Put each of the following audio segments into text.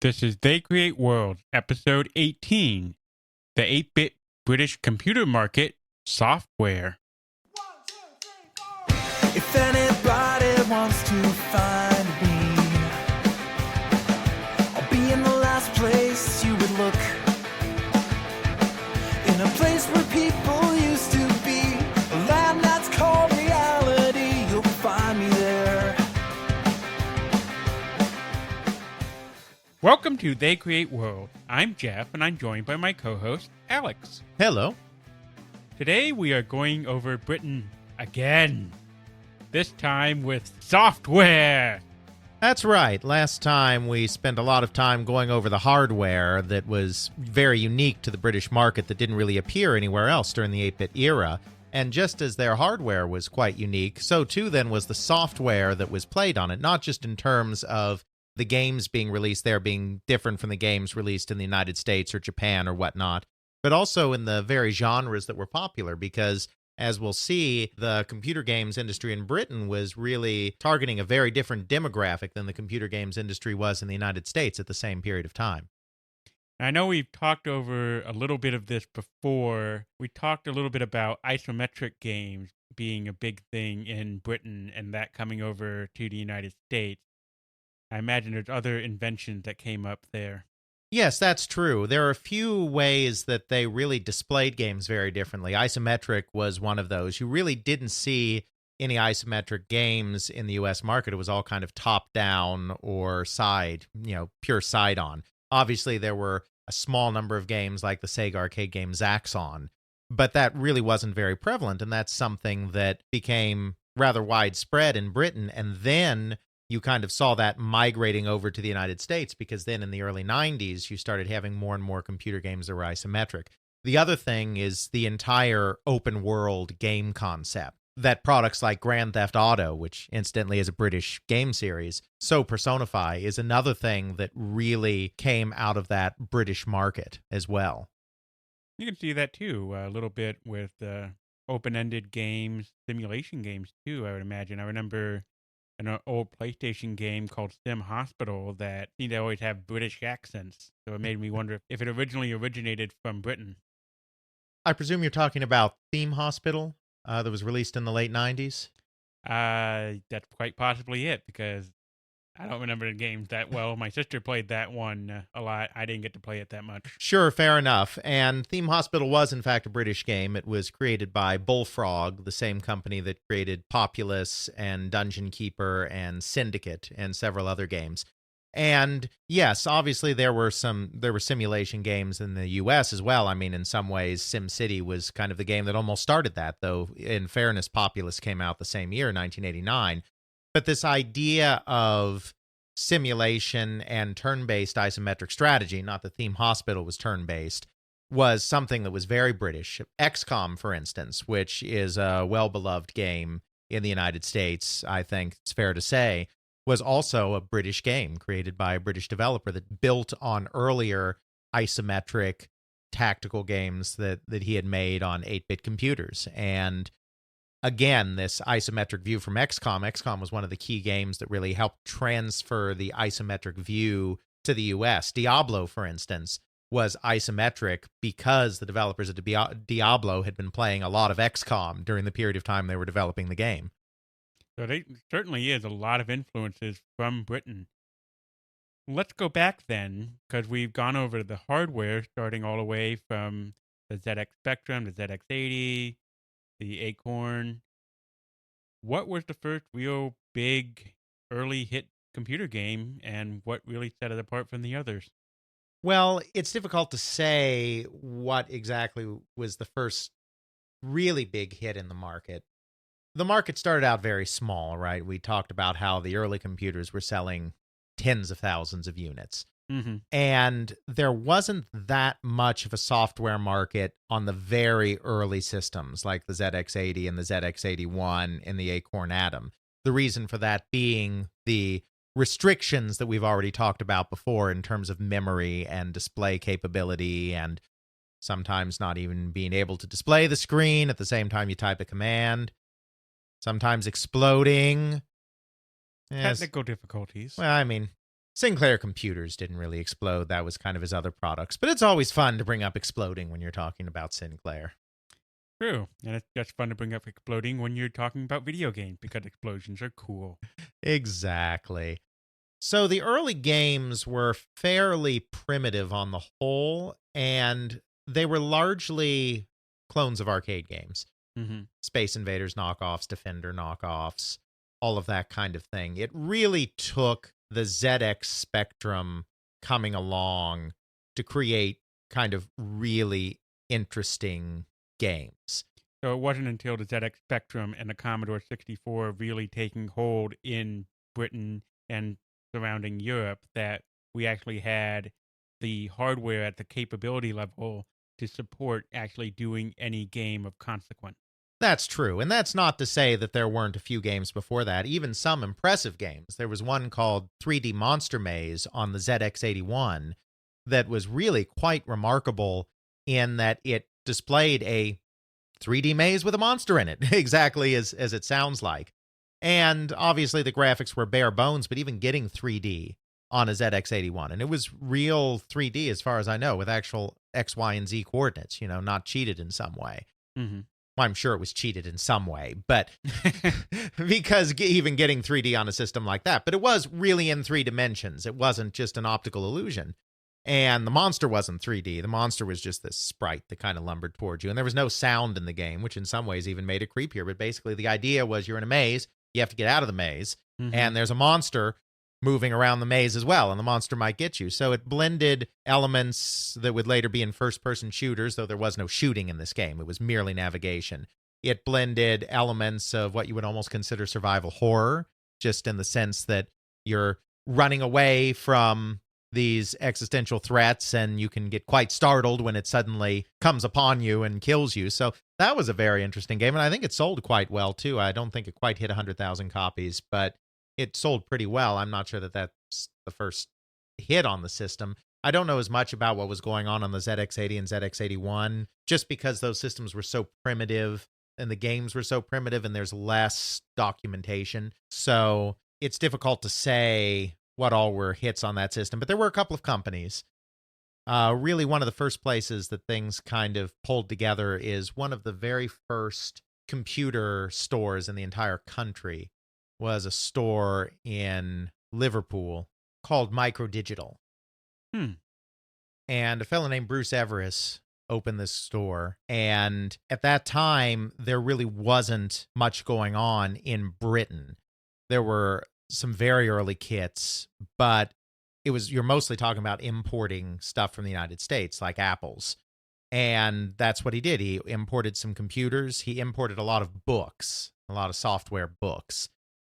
This is They Create World, episode 18, the 8-bit British computer market software. If anybody wants to find me, I'll be in the last place you would look. In a place where people used to be, a land that's called reality, you'll find me there. Welcome to They Create World. I'm Jeff, and I'm joined by my co-host, Alex. Hello. Today we are going over Britain again. This time with software. That's right. Last time we spent a lot of time going over the hardware that was very unique to the British market that didn't really appear anywhere else during the 8-bit era. And just as their hardware was quite unique, so too then was the software that was played on it, not just in terms of the games being released there being different from the games released in the United States or Japan or whatnot, but also in the very genres that were popular because, as we'll see, the computer games industry in Britain was really targeting a very different demographic than the computer games industry was in the United States at the same period of time. I know we've talked over a little bit of this before. We talked a little bit about isometric games being a big thing in Britain and that coming over to the United States. I imagine there's other inventions that came up there. Yes, that's true. There are a few ways that they really displayed games very differently. Isometric was one of those. You really didn't see any isometric games in the US market. It was all kind of top-down or side, pure side-on. Obviously, there were a small number of games like the Sega arcade game Zaxxon, but that really wasn't very prevalent, and that's something that became rather widespread in Britain, and then you kind of saw that migrating over to the United States because then in the early 90s, you started having more and more computer games that were isometric. The other thing is the entire open world game concept that products like Grand Theft Auto, which incidentally is a British game series, so personify is another thing that really came out of that British market as well. You can see that too, a little bit with open-ended games, simulation games too, I would imagine. I remember an old PlayStation game called Sim Hospital that seemed to always have British accents. So it made me wonder if it originally originated from Britain. I presume you're talking about Theme Hospital that was released in the late 90s? That's quite possibly it, because I don't remember the games that well. My sister played that one a lot. I didn't get to play it that much. Sure, fair enough. And Theme Hospital was, in fact, a British game. It was created by Bullfrog, the same company that created Populous and Dungeon Keeper and Syndicate and several other games. And yes, obviously there were simulation games in the US as well. I mean, in some ways, SimCity was kind of the game that almost started that, though in fairness, Populous came out the same year, 1989. But this idea of simulation and turn-based isometric strategy, not that Theme Hospital was turn-based, was something that was very British. XCOM, for instance, which is a well-beloved game in the United States, I think it's fair to say, was also a British game created by a British developer that built on earlier isometric tactical games that he had made on 8-bit computers. And again, this isometric view from XCOM. XCOM was one of the key games that really helped transfer the isometric view to the US. Diablo, for instance, was isometric because the developers of Diablo had been playing a lot of XCOM during the period of time they were developing the game. So there certainly is a lot of influences from Britain. Let's go back then, because we've gone over the hardware, starting all the way from the ZX Spectrum, the ZX80, the Acorn. What was the first real big early hit computer game, and what really set it apart from the others? Well, it's difficult to say what exactly was the first really big hit in the market. The market started out very small, right? We talked about how the early computers were selling tens of thousands of units. Mm-hmm. And there wasn't that much of a software market on the very early systems like the ZX80 and the ZX81 and the Acorn Atom. The reason for that being the restrictions that we've already talked about before in terms of memory and display capability, and sometimes not even being able to display the screen at the same time you type a command, sometimes exploding. Technical difficulties. Well, I mean, Sinclair Computers didn't really explode. That was kind of his other products. But it's always fun to bring up exploding when you're talking about Sinclair. True. And it's just fun to bring up exploding when you're talking about video games because explosions are cool. Exactly. So the early games were fairly primitive on the whole, and they were largely clones of arcade games. Mm-hmm. Space Invaders knockoffs, Defender knockoffs, all of that kind of thing. It really took the ZX Spectrum coming along to create kind of really interesting games. So it wasn't until the ZX Spectrum and the Commodore 64 really taking hold in Britain and surrounding Europe that we actually had the hardware at the capability level to support actually doing any game of consequence. That's true. And that's not to say that there weren't a few games before that, even some impressive games. There was one called 3D Monster Maze on the ZX81 that was really quite remarkable in that it displayed a 3D maze with a monster in it, exactly as it sounds like. And obviously the graphics were bare bones, but even getting 3D on a ZX81. And it was real 3D as far as I know, with actual X, Y, and Z coordinates, not cheated in some way. Mm-hmm. Well, I'm sure it was cheated in some way, but because even getting 3D on a system like that, but it was really in 3 dimensions. It wasn't just an optical illusion. And the monster wasn't 3D. The monster was just this sprite that kind of lumbered towards you. And there was no sound in the game, which in some ways even made it creepier. But basically the idea was you're in a maze, you have to get out of the maze, and there's a monster moving around the maze as well, and the monster might get you. So it blended elements that would later be in first-person shooters, though there was no shooting in this game. It was merely navigation. It blended elements of what you would almost consider survival horror, just in the sense that you're running away from these existential threats, and you can get quite startled when it suddenly comes upon you and kills you. So that was a very interesting game, and I think it sold quite well, too. I don't think it quite hit 100,000 copies, but it sold pretty well. I'm not sure that that's the first hit on the system. I don't know as much about what was going on the ZX80 and ZX81, just because those systems were so primitive and the games were so primitive and there's less documentation. So it's difficult to say what all were hits on that system. But there were a couple of companies. Really, one of the first places that things kind of pulled together is one of the very first computer stores in the entire country was a store in Liverpool called Microdigital. And a fellow named Bruce Everest opened this store. And at that time, there really wasn't much going on in Britain. There were some very early kits, but you're mostly talking about importing stuff from the United States, like Apple's. And that's what he did. He imported some computers. He imported a lot of books, a lot of software books.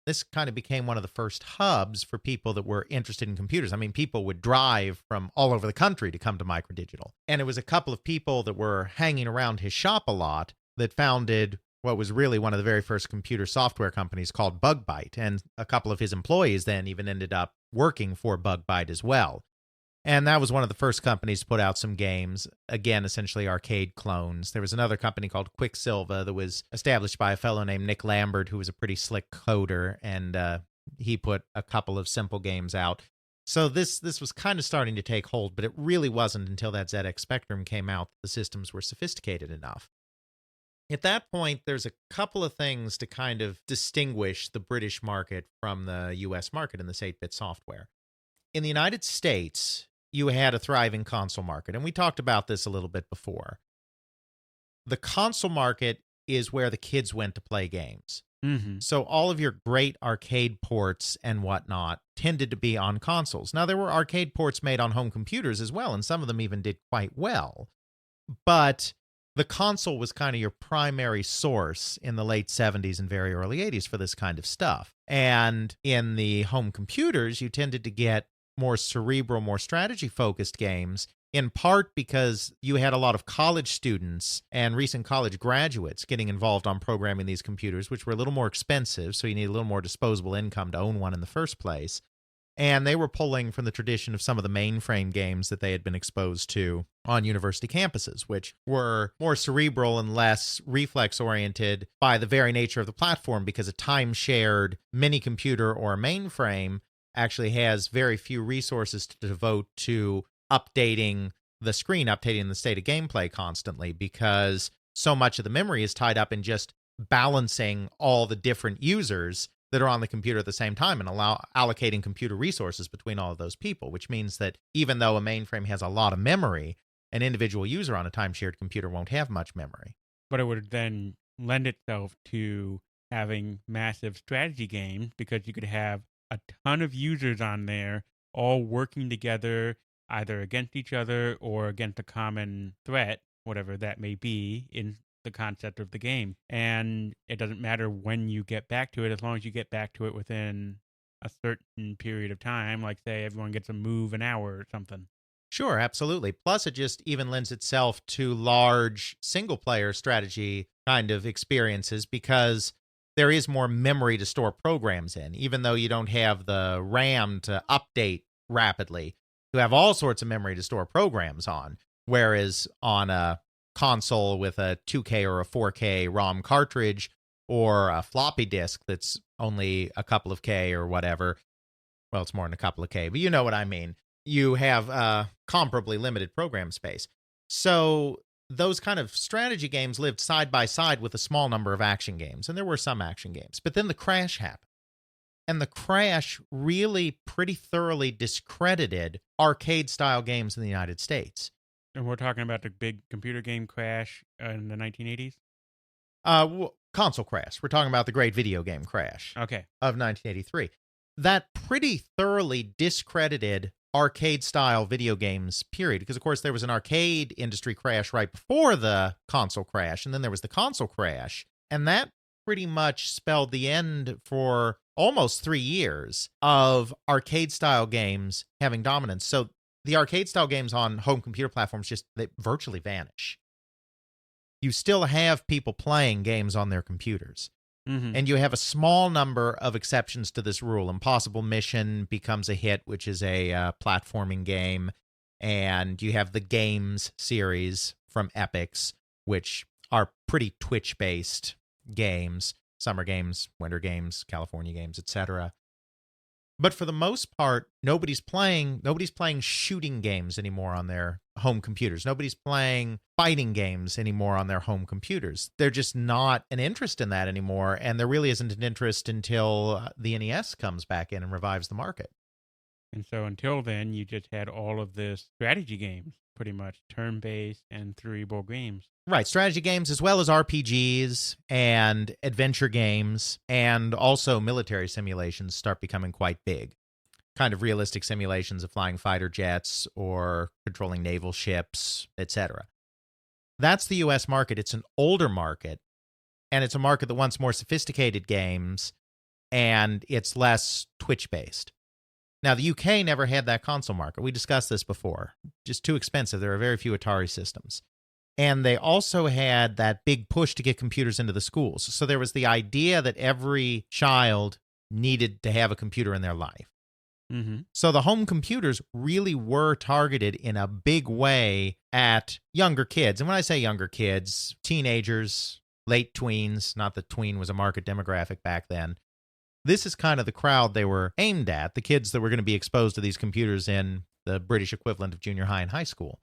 This kind of became one of the first hubs for people that were interested in computers. I mean, people would drive from all over the country to come to Microdigital. And it was a couple of people that were hanging around his shop a lot that founded what was really one of the very first computer software companies called Bug Byte. And a couple of his employees then even ended up working for Bug Byte as well. And that was one of the first companies to put out some games, again, essentially arcade clones. There was another company called Quicksilva that was established by a fellow named Nick Lambert, who was a pretty slick coder, and he put a couple of simple games out. So this was kind of starting to take hold, but it really wasn't until that ZX Spectrum came out that the systems were sophisticated enough. At that point, there's a couple of things to kind of distinguish the British market from the US market in this 8-bit software. In the United States, you had a thriving console market, and we talked about this a little bit before. The console market is where the kids went to play games. So all of your great arcade ports and whatnot tended to be on consoles. Now, there were arcade ports made on home computers as well, and some of them even did quite well. But the console was kind of your primary source in the late 70s and very early 80s for this kind of stuff. And in the home computers, you tended to get more cerebral, more strategy-focused games, in part because you had a lot of college students and recent college graduates getting involved on programming these computers, which were a little more expensive, so you need a little more disposable income to own one in the first place. And they were pulling from the tradition of some of the mainframe games that they had been exposed to on university campuses, which were more cerebral and less reflex-oriented by the very nature of the platform, because a time-shared mini-computer or a mainframe actually has very few resources to devote to updating the screen, updating the state of gameplay constantly, because so much of the memory is tied up in just balancing all the different users that are on the computer at the same time and allocating computer resources between all of those people, which means that even though a mainframe has a lot of memory, an individual user on a time-shared computer won't have much memory. But it would then lend itself to having massive strategy games because you could have a ton of users on there all working together either against each other or against a common threat, whatever that may be in the concept of the game. And it doesn't matter when you get back to it as long as you get back to it within a certain period of time, like say everyone gets a move an hour or something. Sure, absolutely. Plus, it just even lends itself to large single player strategy kind of experiences because there is more memory to store programs in. Even though you don't have the RAM to update rapidly, you have all sorts of memory to store programs on. Whereas on a console with a 2K or a 4K ROM cartridge or a floppy disk that's only a couple of K or whatever, well, it's more than a couple of K, but you know what I mean. You have comparably limited program space. So those kind of strategy games lived side by side with a small number of action games, and there were some action games. But then the crash happened. And the crash really pretty thoroughly discredited arcade-style games in the United States. And we're talking about the big computer game crash in the 1980s? Console crash. We're talking about the great video game crash Okay. of 1983. That pretty thoroughly discredited arcade-style video games, period. Because, of course, there was an arcade industry crash right before the console crash, and then there was the console crash. And that pretty much spelled the end for almost 3 years of arcade-style games having dominance. So the arcade-style games on home computer platforms they virtually vanish. You still have people playing games on their computers. Mm-hmm. And you have a small number of exceptions to this rule. Impossible Mission becomes a hit, which is a platforming game. And you have the Games series from Epix, which are pretty Twitch-based games. Summer games, winter games, California games, etc. But for the most part, nobody's playing shooting games anymore on their home computers. Nobody's playing fighting games anymore on their home computers. They're just not an interest in that anymore, and there really isn't an interest until the NES comes back in and revives the market. And so until then, you just had all of this strategy games, pretty much turn-based and cerebral games. Right, strategy games as well as RPGs and adventure games, and also military simulations start becoming quite big. Kind of realistic simulations of flying fighter jets or controlling naval ships, etc. That's the US market. It's an older market, and it's a market that wants more sophisticated games, and it's less Twitch-based. Now, the UK never had that console market. We discussed this before. Just too expensive. There are very few Atari systems. And they also had that big push to get computers into the schools. So there was the idea that every child needed to have a computer in their life. Mm-hmm. So the home computers really were targeted in a big way at younger kids. And when I say younger kids, teenagers, late tweens, not that tween was a market demographic back then. This is kind of the crowd they were aimed at, the kids that were going to be exposed to these computers in the British equivalent of junior high and high school.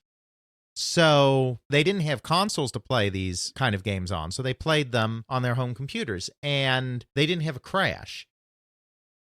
So they didn't have consoles to play these kind of games on, so they played them on their home computers, and they didn't have a crash.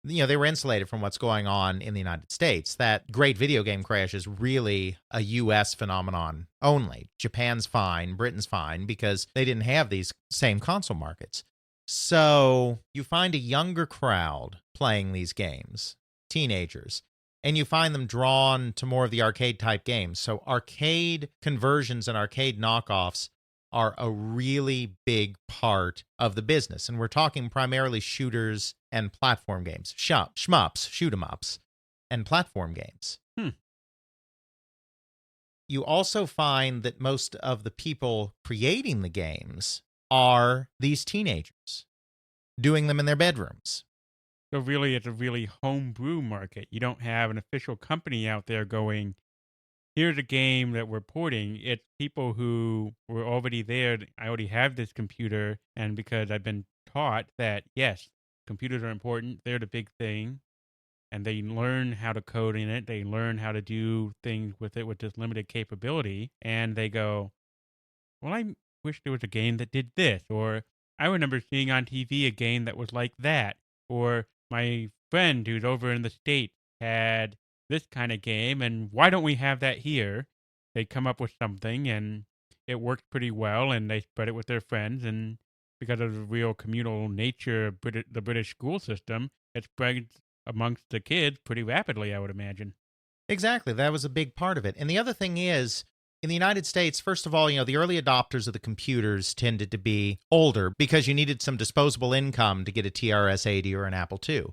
You know, they were insulated from what's going on in the United States. That great video game crash is really a U.S. phenomenon only. Japan's fine, Britain's fine, because they didn't have these same console markets. So you find a younger crowd playing these games, teenagers, and you find them drawn to more of the arcade-type games. So arcade conversions and arcade knockoffs are a really big part of the business. And we're talking primarily shooters and platform games. Shmups, shoot-em-ups, and platform games. You also find that most of the people creating the games are these teenagers doing them in their bedrooms. So really, it's a really homebrew market. You don't have an official company out there going, here's a game that we're porting. It's people who were already there. I already have this computer, and because I've been taught that, yes, computers are important, they're the big thing, and they learn how to code in it. They learn how to do things with it with this limited capability, and they go, well, I wish there was a game that did this, or I remember seeing on TV a game that was like that, or my friend who's over in the States had this kind of game, and why don't we have that here? They come up with something, and it works pretty well, and they spread it with their friends, and because of the real communal nature of the British school system, it spreads amongst the kids pretty rapidly, I would imagine. Exactly. That was a big part of it. And the other thing is, in the United States, first of all, the early adopters of the computers tended to be older because you needed some disposable income to get a TRS-80 or an Apple II.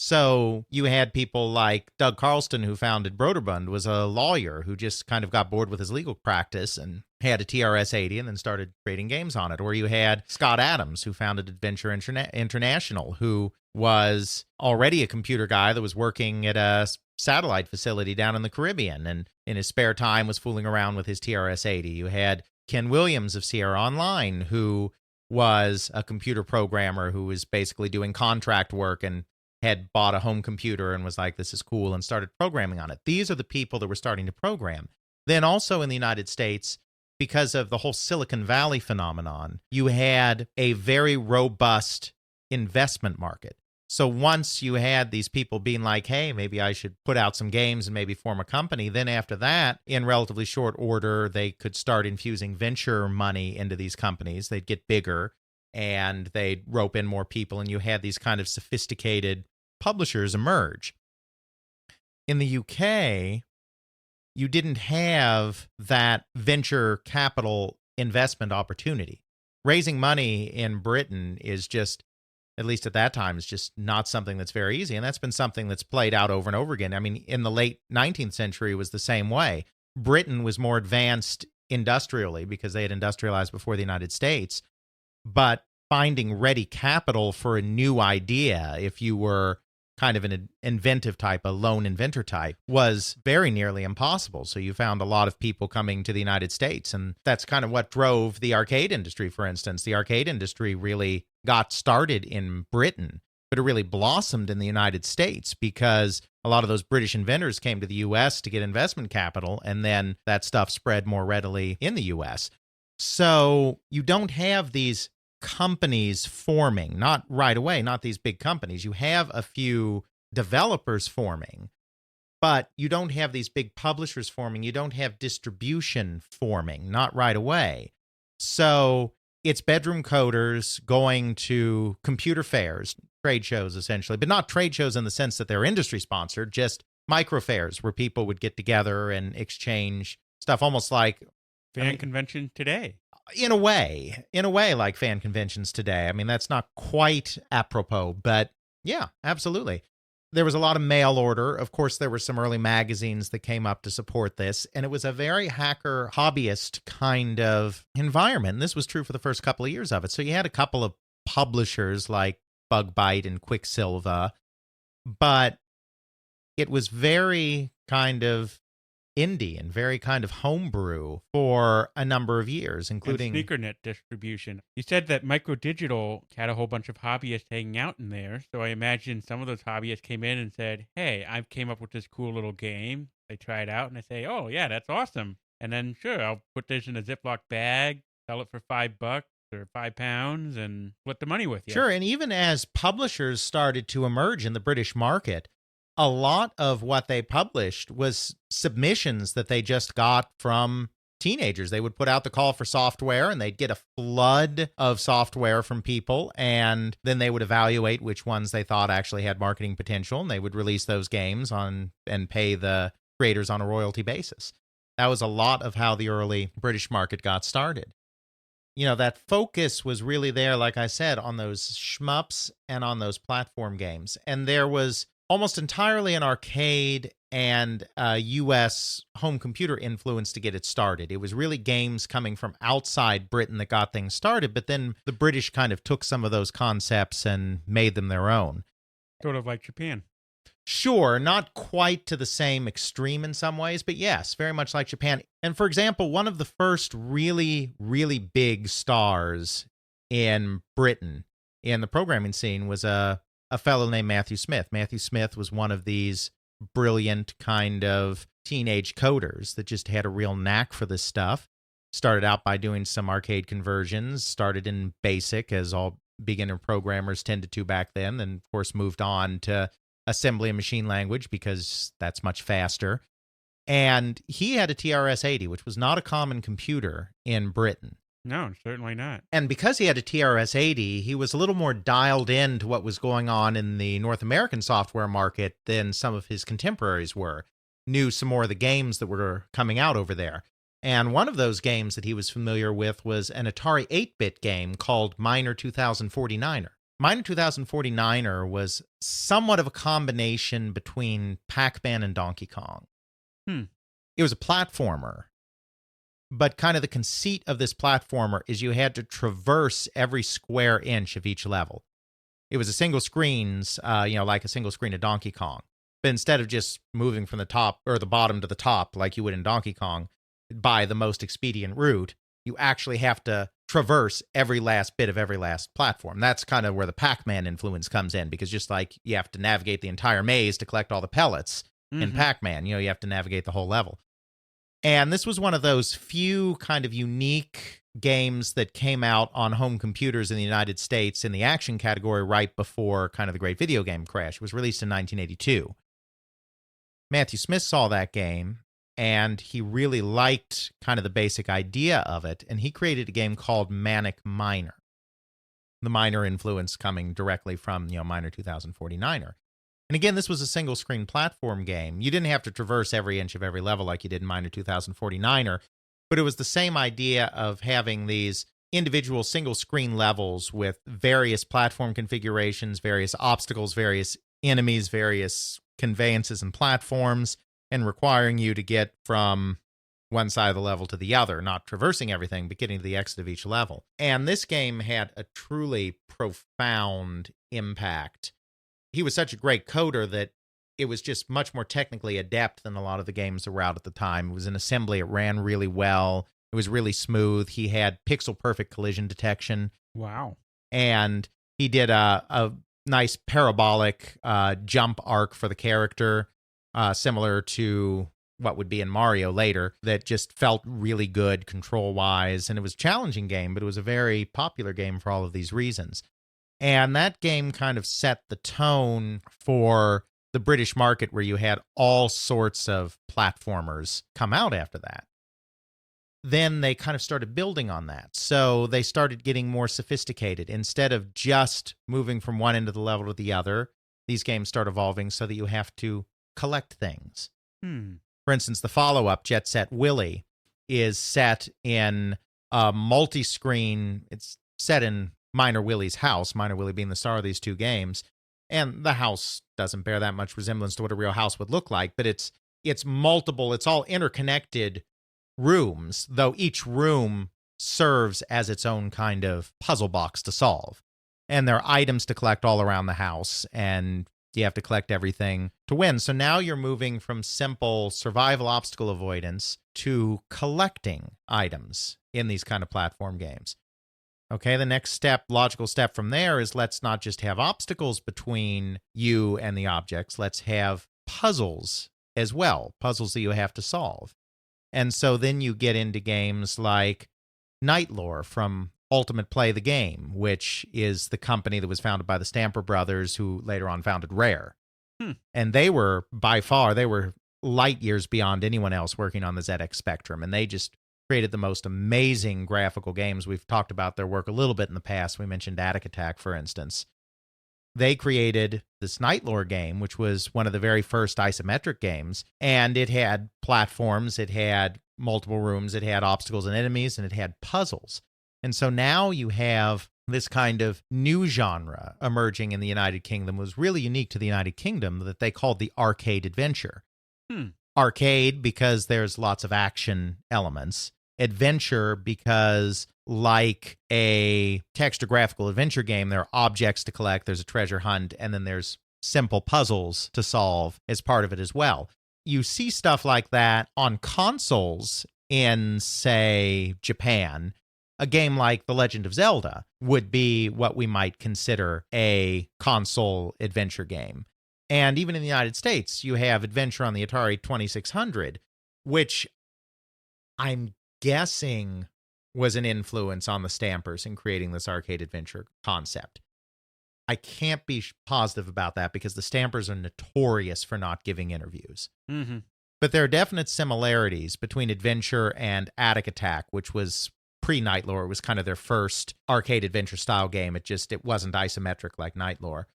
So you had people like Doug Carlston, who founded Broderbund, was a lawyer who just kind of got bored with his legal practice and had a TRS-80 and then started creating games on it. Or you had Scott Adams, who founded Adventure International, who was already a computer guy that was working at a satellite facility down in the Caribbean, and in his spare time was fooling around with his TRS-80. You had Ken Williams of Sierra Online, who was a computer programmer who was basically doing contract work and had bought a home computer and was like, this is cool, and started programming on it. These are the people that were starting to program. Then also in the United States, because of the whole Silicon Valley phenomenon, you had a very robust investment market. So once you had these people being like, hey, maybe I should put out some games and maybe form a company, then after that, in relatively short order, they could start infusing venture money into these companies. They'd get bigger and they'd rope in more people, and you had these kind of sophisticated publishers emerge. In the UK, you didn't have that venture capital investment opportunity. Raising money in Britain is just, at least at that time, is just not something that's very easy. And that's been something that's played out over and over again. I mean, in the late 19th century, it was the same way. Britain was more advanced industrially because they had industrialized before the United States. But finding ready capital for a new idea, if you were kind of an inventive type, a lone inventor type, was very nearly impossible. So you found a lot of people coming to the United States. And that's kind of what drove the arcade industry, for instance. The arcade industry really got started in Britain, but it really blossomed in the United States because a lot of those British inventors came to the U.S. to get investment capital, and then that stuff spread more readily in the U.S. So you don't have these companies forming, not right away, not these big companies. You have a few developers forming, but you don't have these big publishers forming. You don't have distribution forming, not right away. So it's bedroom coders going to computer fairs, trade shows essentially, but not trade shows in the sense that they're industry sponsored, just micro fairs where people would get together and exchange stuff, almost like Fan convention today. in a way, like fan conventions today. I mean, that's not quite apropos, but yeah, absolutely. There was a lot of mail order. Of course, there were some early magazines that came up to support this, and it was a very hacker hobbyist kind of environment. And this was true for the first couple of years of it. So you had a couple of publishers like Bug Byte and Quicksilva, but it was very kind of indie and very kind of homebrew for a number of years, including and SneakerNet distribution. You said that Microdigital had a whole bunch of hobbyists hanging out in there, so I imagine some of those hobbyists came in and said, hey, I came up with this cool little game. They try it out and they say, oh yeah, that's awesome. And then sure, I'll put this in a Ziploc bag, sell it for $5 or £5 and split the money with you. Sure, and even as publishers started to emerge in the British market, a lot of what they published was submissions that they just got from teenagers. They would put out the call for software and they'd get a flood of software from people, and then they would evaluate which ones they thought actually had marketing potential, and they would release those games on and pay the creators on a royalty basis. That was a lot of how the early British market got started. That focus was really there, like I said, on those shmups and on those platform games. And there was almost entirely an arcade and U.S. home computer influence to get it started. It was really games coming from outside Britain that got things started, but then the British kind of took some of those concepts and made them their own. Sort of like Japan. Sure, not quite to the same extreme in some ways, but yes, very much like Japan. And for example, one of the first really, really big stars in Britain in the programming scene was a a fellow named Matthew Smith. Matthew Smith was one of these brilliant kind of teenage coders that just had a real knack for this stuff. Started out by doing some arcade conversions, started in BASIC, as all beginner programmers tended to back then, then, of course, moved on to assembly and machine language because that's much faster. And he had a TRS-80, which was not a common computer in Britain. No, certainly not. And because he had a TRS-80, he was a little more dialed in to what was going on in the North American software market than some of his contemporaries were. Knew some more of the games that were coming out over there. And one of those games that he was familiar with was an Atari 8-bit game called Miner 2049er. Miner 2049er was somewhat of a combination between Pac-Man and Donkey Kong. It was a platformer. But kind of the conceit of this platformer is you had to traverse every square inch of each level. It was a single screens, like a single screen of Donkey Kong. But instead of just moving from the top or the bottom to the top like you would in Donkey Kong by the most expedient route, you actually have to traverse every last bit of every last platform. That's kind of where the Pac-Man influence comes in, because just like you have to navigate the entire maze to collect all the pellets in Pac-Man, you have to navigate the whole level. And this was one of those few kind of unique games that came out on home computers in the United States in the action category right before kind of the great video game crash. It was released in 1982. Matthew Smith saw that game, and he really liked kind of the basic idea of it, and he created a game called Manic Miner. The Miner influence coming directly from, Miner 2049er. And again, this was a single-screen platform game. You didn't have to traverse every inch of every level like you did in Miner 2049er, but it was the same idea of having these individual single-screen levels with various platform configurations, various obstacles, various enemies, various conveyances and platforms, and requiring you to get from one side of the level to the other, not traversing everything, but getting to the exit of each level. And this game had a truly profound impact. He was such a great coder that it was just much more technically adept than a lot of the games that were out at the time. It was in assembly. It ran really well. It was really smooth. He had pixel-perfect collision detection. Wow. And he did a nice parabolic jump arc for the character, similar to what would be in Mario later, that just felt really good control-wise. And it was a challenging game, but it was a very popular game for all of these reasons. And that game kind of set the tone for the British market, where you had all sorts of platformers come out after that. Then they kind of started building on that. So they started getting more sophisticated. Instead of just moving from one end of the level to the other, these games start evolving so that you have to collect things. For instance, the follow-up, Jet Set Willy, is set in a multi-screen. It's set in Miner Willy's house, Miner Willy being the star of these two games. And the house doesn't bear that much resemblance to what a real house would look like, but it's multiple, it's all interconnected rooms, though each room serves as its own kind of puzzle box to solve. And there are items to collect all around the house, and you have to collect everything to win. So now you're moving from simple survival obstacle avoidance to collecting items in these kind of platform games. Okay, the next step, logical step from there is, let's not just have obstacles between you and the objects. Let's have puzzles as well, puzzles that you have to solve. And so then you get into games like Nightlore from Ultimate Play the Game, which is the company that was founded by the Stamper brothers, who later on founded Rare. And they were, by far, light years beyond anyone else working on the ZX Spectrum, and they just created the most amazing graphical games. We've talked about their work a little bit in the past. We mentioned Attic Attack, for instance. They created this Nightlore game, which was one of the very first isometric games, and it had platforms, it had multiple rooms, it had obstacles and enemies, and it had puzzles. And so now you have this kind of new genre emerging in the United Kingdom. It was really unique to the United Kingdom, that they called the arcade adventure. Arcade because there's lots of action elements. Adventure because, like a text or graphical adventure game, there are objects to collect, there's a treasure hunt, and then there's simple puzzles to solve as part of it as well. You see stuff like that on consoles in, say, Japan, a game like The Legend of Zelda would be what we might consider a console adventure game. And even in the United States, you have Adventure on the Atari 2600, which I'm guessing was an influence on the Stampers in creating this arcade adventure concept. I can't be positive about that because the Stampers are notorious for not giving interviews. Mm-hmm. But there are definite similarities between Adventure and Attic Attack, which was pre-Night Lore. It was kind of their first arcade adventure style game. It wasn't isometric like Night Lore.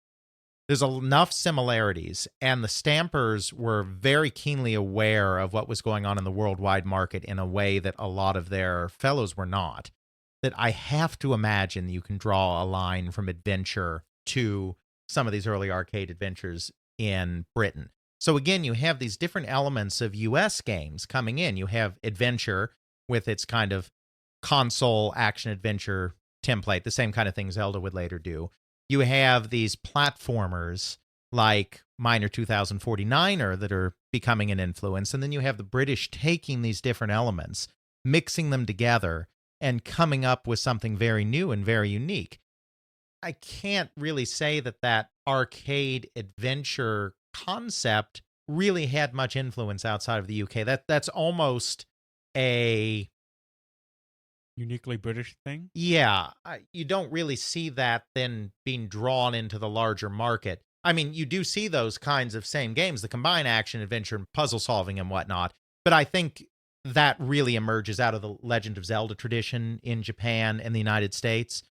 There's enough similarities, and the Stampers were very keenly aware of what was going on in the worldwide market in a way that a lot of their fellows were not. That I have to imagine you can draw a line from Adventure to some of these early arcade adventures in Britain. So again, you have these different elements of US games coming in. You have Adventure with its kind of console action adventure template, the same kind of thing Zelda would later do. You have these platformers like Miner 2049er that are becoming an influence. And then you have the British taking these different elements, mixing them together, and coming up with something very new and very unique. I can't really say that arcade adventure concept really had much influence outside of the UK. That's almost a uniquely British thing? Yeah, you don't really see that then being drawn into the larger market. I mean, you do see those kinds of same games, the combine action, adventure, and puzzle solving and whatnot. But I think that really emerges out of the Legend of Zelda tradition in Japan and the United States.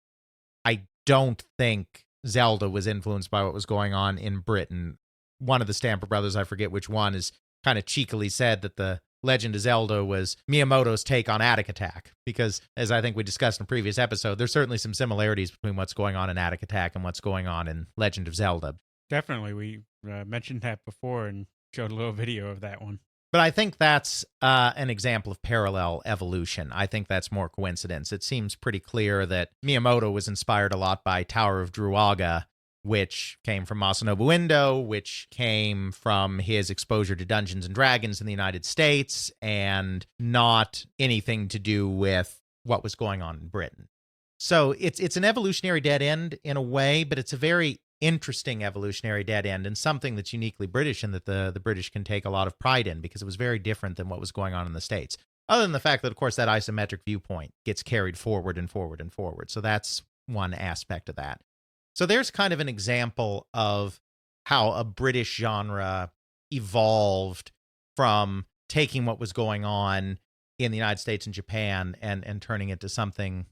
I don't think Zelda was influenced by what was going on in Britain. One of the Stamper brothers, I forget which one, is kind of cheekily said that the Legend of Zelda was Miyamoto's take on Attic Attack, because as I think we discussed in a previous episode, there's certainly some similarities between what's going on in Attic Attack and what's going on in Legend of Zelda. Definitely. We mentioned that before and showed a little video of that one. But I think that's an example of parallel evolution. I think that's more coincidence. It seems pretty clear that Miyamoto was inspired a lot by Tower of Druaga, which came from Masanobu Endo, which came from his exposure to Dungeons and Dragons in the United States, and not anything to do with what was going on in Britain. So it's an evolutionary dead end in a way, but it's a very interesting evolutionary dead end and something that's uniquely British and that the British can take a lot of pride in because it was very different than what was going on in the States. Other than the fact that, of course, that isometric viewpoint gets carried forward and forward and forward. So that's one aspect of that. So there's kind of an example of how a British genre evolved from taking what was going on in the United States and Japan and turning it to something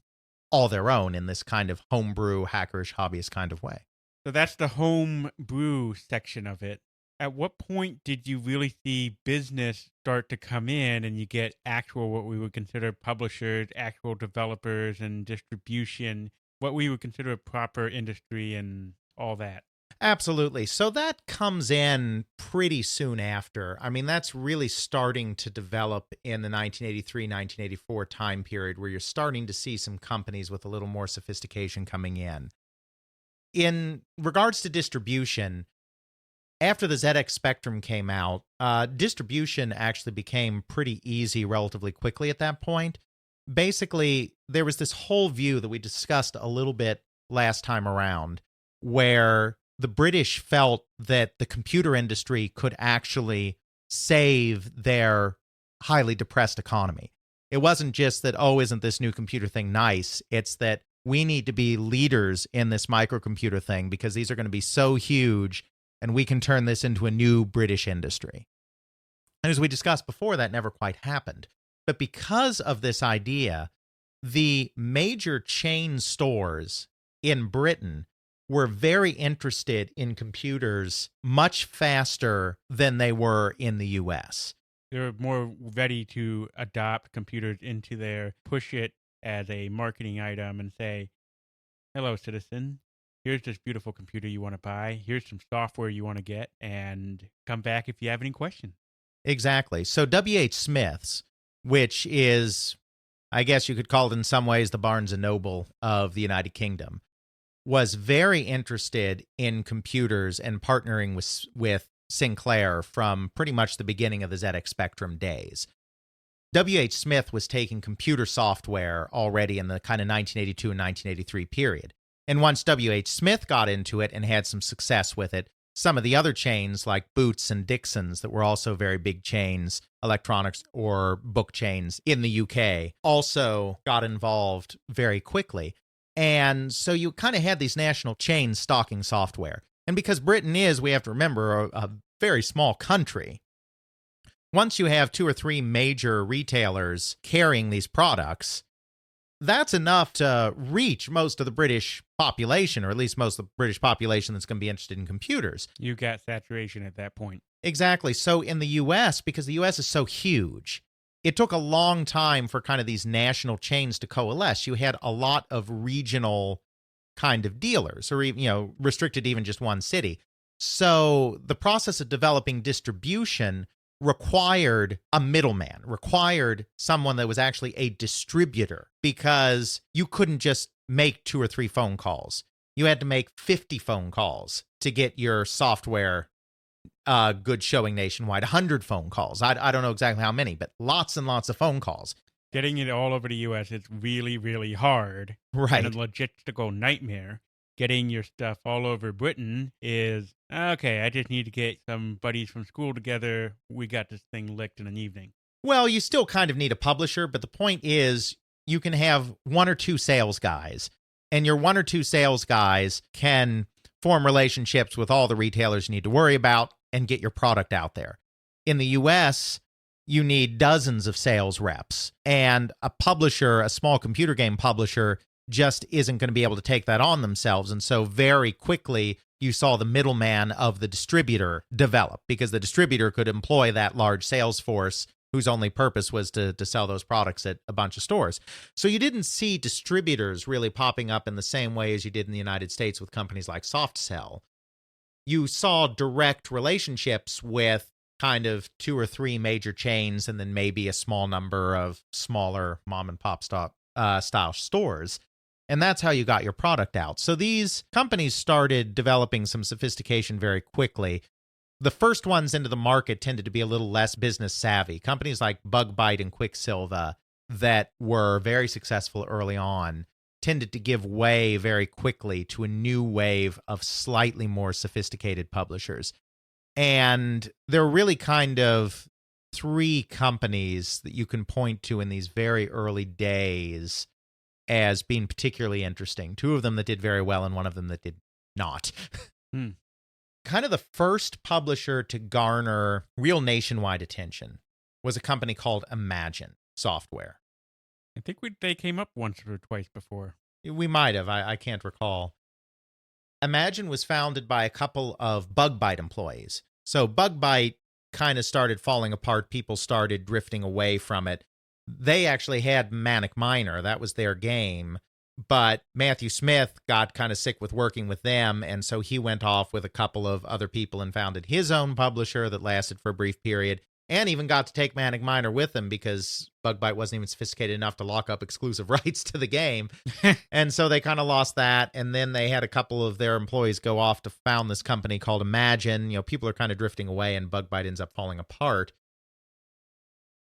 all their own in this kind of homebrew, hackerish, hobbyist kind of way. So that's the homebrew section of it. At what point did you really see business start to come in and you get actual, what we would consider publishers, actual developers and distribution, what we would consider a proper industry and all that? Absolutely. So that comes in pretty soon after. I mean, that's really starting to develop in the 1983, 1984 time period where you're starting to see some companies with a little more sophistication coming in. In regards to distribution, after the ZX Spectrum came out, distribution actually became pretty easy relatively quickly at that point. Basically, there was this whole view that we discussed a little bit last time around, where the British felt that the computer industry could actually save their highly depressed economy. It wasn't just that, oh, isn't this new computer thing nice? It's that we need to be leaders in this microcomputer thing because these are going to be so huge and we can turn this into a new British industry. And as we discussed before, that never quite happened. But because of this idea, the major chain stores in Britain were very interested in computers much faster than they were in the US. They're more ready to adopt computers into their, push it as a marketing item and say, hello, citizen, here's this beautiful computer you want to buy. Here's some software you want to get, and come back if you have any questions. Exactly. So W.H. Smith's, which is, I guess you could call it in some ways the Barnes & Noble of the United Kingdom, was very interested in computers and partnering with Sinclair from pretty much the beginning of the ZX Spectrum days. W.H. Smith was taking computer software already in the kind of 1982 and 1983 period. And once W.H. Smith got into it and had some success with it, some of the other chains like Boots and Dixon's that were also very big chains, electronics or book chains in the UK, also got involved very quickly. And so you kind of had these national chains stocking software. And because Britain is, we have to remember, a very small country, once you have 2 or 3 major retailers carrying these products, that's enough to reach most of the British population, or at least most of the British population that's going to be interested in computers. You got saturation at that point. Exactly. So in the U.S., because the U.S. is so huge, it took a long time for kind of these national chains to coalesce. You had a lot of regional kind of dealers, or even, restricted to even just one city. So the process of developing distribution required a middleman, required someone that was actually a distributor, because you couldn't just make 2 or 3 phone calls. You had to make 50 phone calls to get your software good showing nationwide, 100 phone calls. I don't know exactly how many, but lots and lots of phone calls. Getting it all over the U.S. is really, really hard. Right. And a logistical nightmare. Getting your stuff all over Britain is, okay, I just need to get some buddies from school together. We got this thing licked in an evening. Well, you still kind of need a publisher, but the point is you can have 1 or 2 sales guys, and your 1 or 2 sales guys can form relationships with all the retailers you need to worry about and get your product out there. In the U.S., you need dozens of sales reps, and a publisher, a small computer game publisher, just isn't going to be able to take that on themselves. And so very quickly, you saw the middleman of the distributor develop, because the distributor could employ that large sales force whose only purpose was to sell those products at a bunch of stores. So you didn't see distributors really popping up in the same way as you did in the United States with companies like SoftSell. You saw direct relationships with kind of 2 or 3 major chains, and then maybe a small number of smaller mom and pop style stores. And that's how you got your product out. So these companies started developing some sophistication very quickly. The first ones into the market tended to be a little less business savvy. Companies like Bug Bite and Quicksilva that were very successful early on tended to give way very quickly to a new wave of slightly more sophisticated publishers. And there are really kind of 3 companies that you can point to in these very early days as being particularly interesting. 2 of them that did very well and 1 of them that did not. Kind of the first publisher to garner real nationwide attention was a company called Imagine Software. I think they came up once or twice before. We might have. I can't recall. Imagine was founded by a couple of Bug Bite employees. So Bug Bite kind of started falling apart. People started drifting away from it. They actually had Manic Miner. That was their game. But Matthew Smith got kind of sick with working with them, and so he went off with a couple of other people and founded his own publisher that lasted for a brief period, and even got to take Manic Miner with him because Bug Bite wasn't even sophisticated enough to lock up exclusive rights to the game. And so they kind of lost that, and then they had a couple of their employees go off to found this company called Imagine. People are kind of drifting away, and Bug Bite ends up falling apart.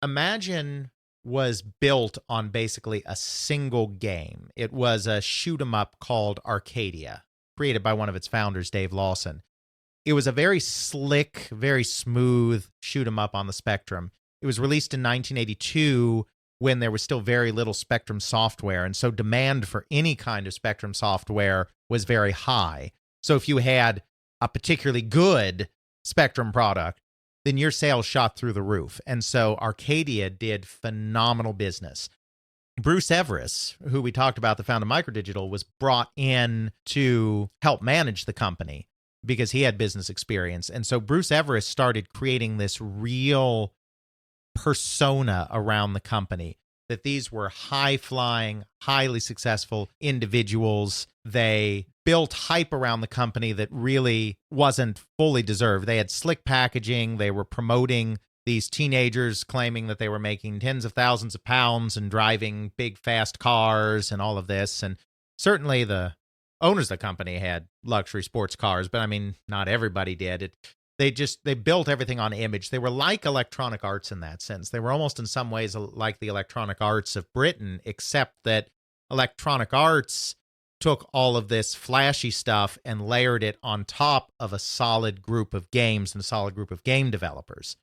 Imagine was built on basically a single game. It was a shoot-'em-up called Arcadia, created by one of its founders, Dave Lawson. It was a very slick, very smooth shoot-'em-up on the Spectrum. It was released in 1982 when there was still very little Spectrum software, and so demand for any kind of Spectrum software was very high. So if you had a particularly good Spectrum product, then your sales shot through the roof. And so Arcadia did phenomenal business. Bruce Everest, who we talked about, the founder of Microdigital, was brought in to help manage the company because he had business experience. And so Bruce Everest started creating this real persona around the company, that these were high-flying, highly successful individuals. They built hype around the company that really wasn't fully deserved. They had slick packaging. They were promoting these teenagers claiming that they were making tens of thousands of pounds and driving big, fast cars and all of this. And certainly the owners of the company had luxury sports cars, but I mean, not everybody did. They built everything on image. They were like Electronic Arts in that sense. They were almost in some ways like the Electronic Arts of Britain, except that Electronic Arts took all of this flashy stuff and layered it on top of a solid group of games and a solid group of game developers.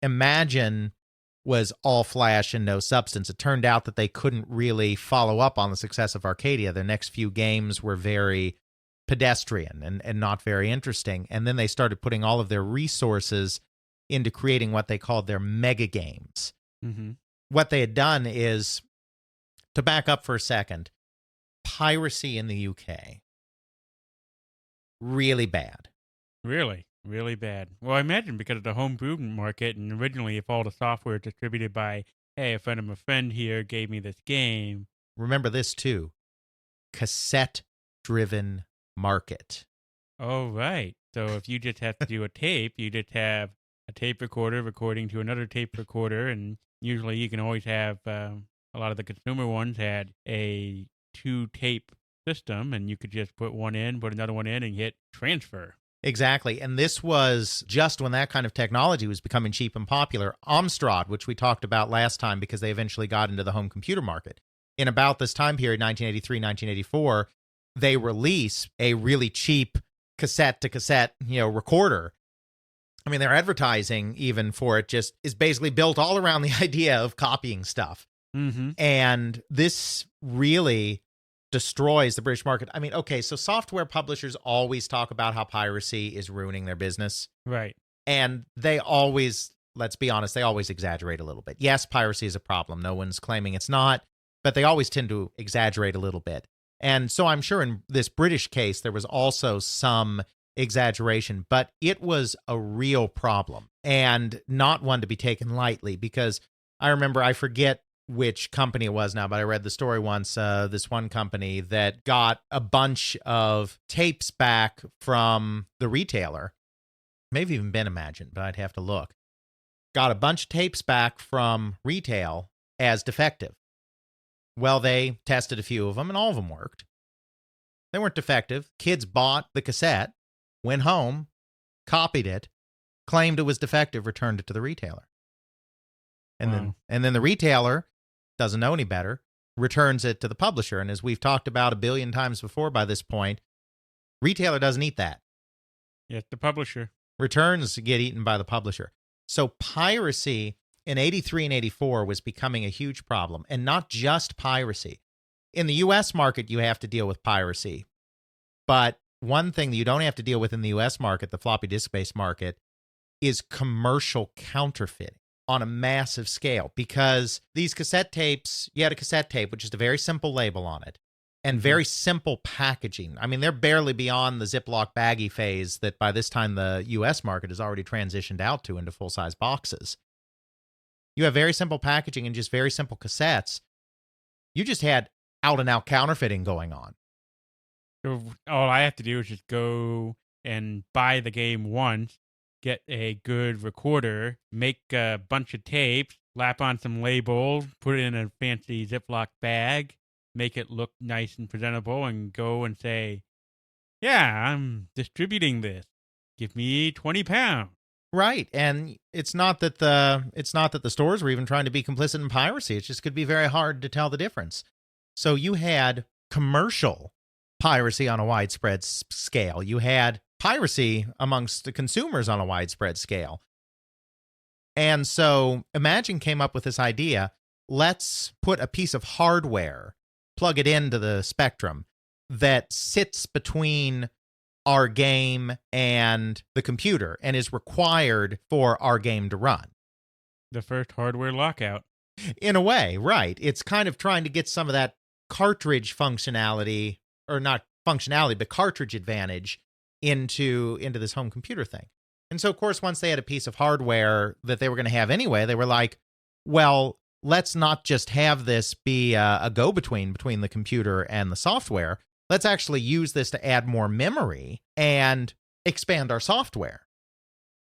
Imagine was all flash and no substance. It turned out that they couldn't really follow up on the success of Arcadia. Their next few games were very pedestrian and not very interesting. And then they started putting all of their resources into creating what they called their mega games. Mm-hmm. What they had done is, to back up for a second, piracy in the UK. Really bad. Really? Really bad. Well, I imagine because of the homebrew market, and originally if all the software is distributed by, hey, a friend of a friend here gave me this game. Remember this too. Cassette-driven market. Oh, right. So if you just have to do a tape, you just have a tape recorder recording to another tape recorder, and usually you can always have, a lot of the consumer ones had a 2-tape system, and you could just put one in, put another one in, and hit transfer. Exactly. And this was just when that kind of technology was becoming cheap and popular. Amstrad, which we talked about last time because they eventually got into the home computer market. In about this time period, 1983, 1984, they release a really cheap cassette-to-cassette, recorder. I mean, their advertising even for it just is basically built all around the idea of copying stuff. Mm-hmm. And this really destroys the British market. I mean, okay, so software publishers always talk about how piracy is ruining their business. Right. And they always, let's be honest, they always exaggerate a little bit. Yes, piracy is a problem. No one's claiming it's not, but they always tend to exaggerate a little bit. And so I'm sure in this British case, there was also some exaggeration, but it was a real problem and not one to be taken lightly, because I remember, I forget which company it was now, but I read the story once, this one company that got a bunch of tapes back from the retailer. Maybe even been Imagine, but I'd have to look. Got a bunch of tapes back from retail as defective. Well, they tested a few of them, and all of them worked. They weren't defective. Kids bought the cassette, went home, copied it, claimed it was defective, returned it to the retailer. And then the retailer doesn't know any better, returns it to the publisher. And as we've talked about a billion times before by this point, retailer doesn't eat that. Yes, the publisher. Returns get eaten by the publisher. So piracy in 83 and 84 was becoming a huge problem. And not just piracy. In the U.S. market, you have to deal with piracy. But one thing that you don't have to deal with in the U.S. market, the floppy disk-based market, is commercial counterfeiting on a massive scale, because these cassette tapes, you had a cassette tape, which is a very simple label on it and very simple packaging. I mean, they're barely beyond the Ziploc baggie phase that by this time the U.S. market has already transitioned out to into full-size boxes. You have very simple packaging and just very simple cassettes. You just had out-and-out counterfeiting going on. So all I have to do is just go and buy the game once, get a good recorder, make a bunch of tapes, slap on some labels, put it in a fancy Ziploc bag, make it look nice and presentable, and go and say, yeah, I'm distributing this. Give me 20 pounds. Right. And it's not that the stores were even trying to be complicit in piracy. It just could be very hard to tell the difference. So you had commercial piracy on a widespread scale. You had piracy amongst the consumers on a widespread scale. And so Imagine came up with this idea, let's put a piece of hardware, plug it into the Spectrum that sits between our game and the computer and is required for our game to run. The first hardware lockout. In a way, right. It's kind of trying to get some of that cartridge functionality, or not functionality, but cartridge advantage into this home computer thing. And so, of course, once they had a piece of hardware that they were going to have anyway, they were like, well, let's not just have this be a go-between between the computer and the software. Let's actually use this to add more memory and expand our software.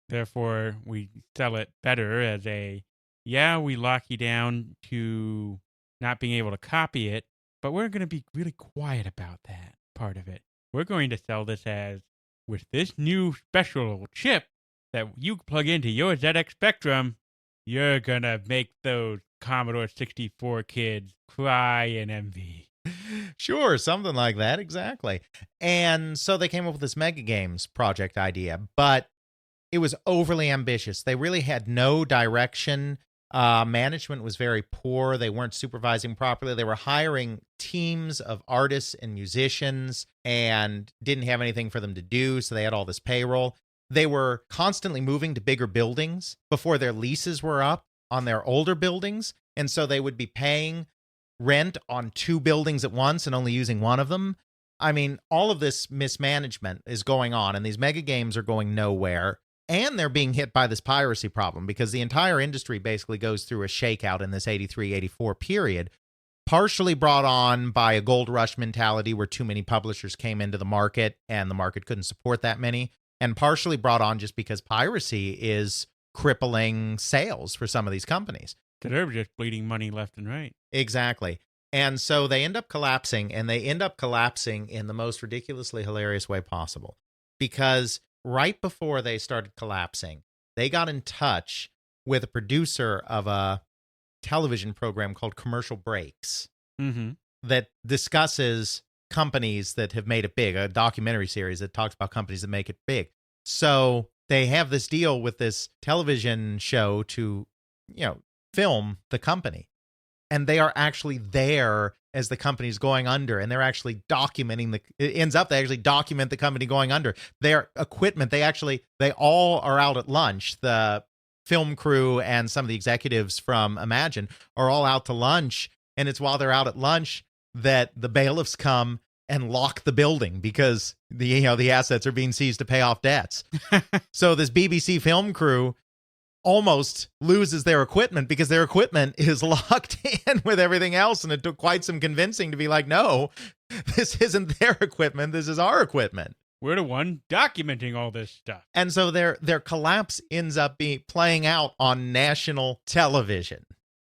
Therefore, we sell it better as we lock you down to not being able to copy it, but we're going to be really quiet about that part of it. We're going to sell this as, with this new special chip that you plug into your ZX Spectrum, you're gonna make those Commodore 64 kids cry in envy. Sure, something like that, exactly. And so they came up with this Mega Games project idea, but it was overly ambitious. They really had no direction. Management was very poor. They weren't supervising properly. They were hiring teams of artists and musicians and didn't have anything for them to do, so they had all this payroll. They were constantly moving to bigger buildings before their leases were up on their older buildings, and so they would be paying rent on 2 buildings at once and only using one of them. I mean, all of this mismanagement is going on, and these mega games are going nowhere. And they're being hit by this piracy problem because the entire industry basically goes through a shakeout in this 83, 84 period, partially brought on by a gold rush mentality where too many publishers came into the market and the market couldn't support that many, and partially brought on just because piracy is crippling sales for some of these companies. They're just bleeding money left and right. Exactly. And so they end up collapsing, and they end up collapsing in the most ridiculously hilarious way possible. Because right before they started collapsing, they got in touch with a producer of a television program called Commercial Breaks that discusses companies that have made it big, a documentary series that talks about companies that make it big. So they have this deal with this television show to, film the company. And they are actually there as the company's going under, and they're actually documenting it ends up they actually document the company going under. Their equipment, they all are out at lunch. The film crew and some of the executives from Imagine are all out to lunch, and it's while they're out at lunch that the bailiffs come and lock the building because the assets are being seized to pay off debts. So this BBC film crew almost loses their equipment because their equipment is locked in with everything else. And it took quite some convincing to be like, no, this isn't their equipment. This is our equipment. We're the one documenting all this stuff. And so their collapse ends up playing out on national television.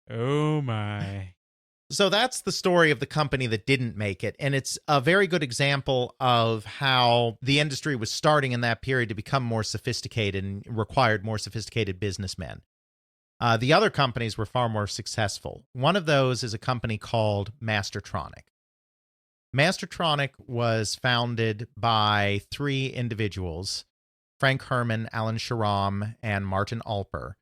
Oh, my. So that's the story of the company that didn't make it. And it's a very good example of how the industry was starting in that period to become more sophisticated and required more sophisticated businessmen. The other companies were far more successful. One of those is a company called Mastertronic. Mastertronic was founded by 3 individuals, Frank Herman, Alan Sharam, and Martin Alper,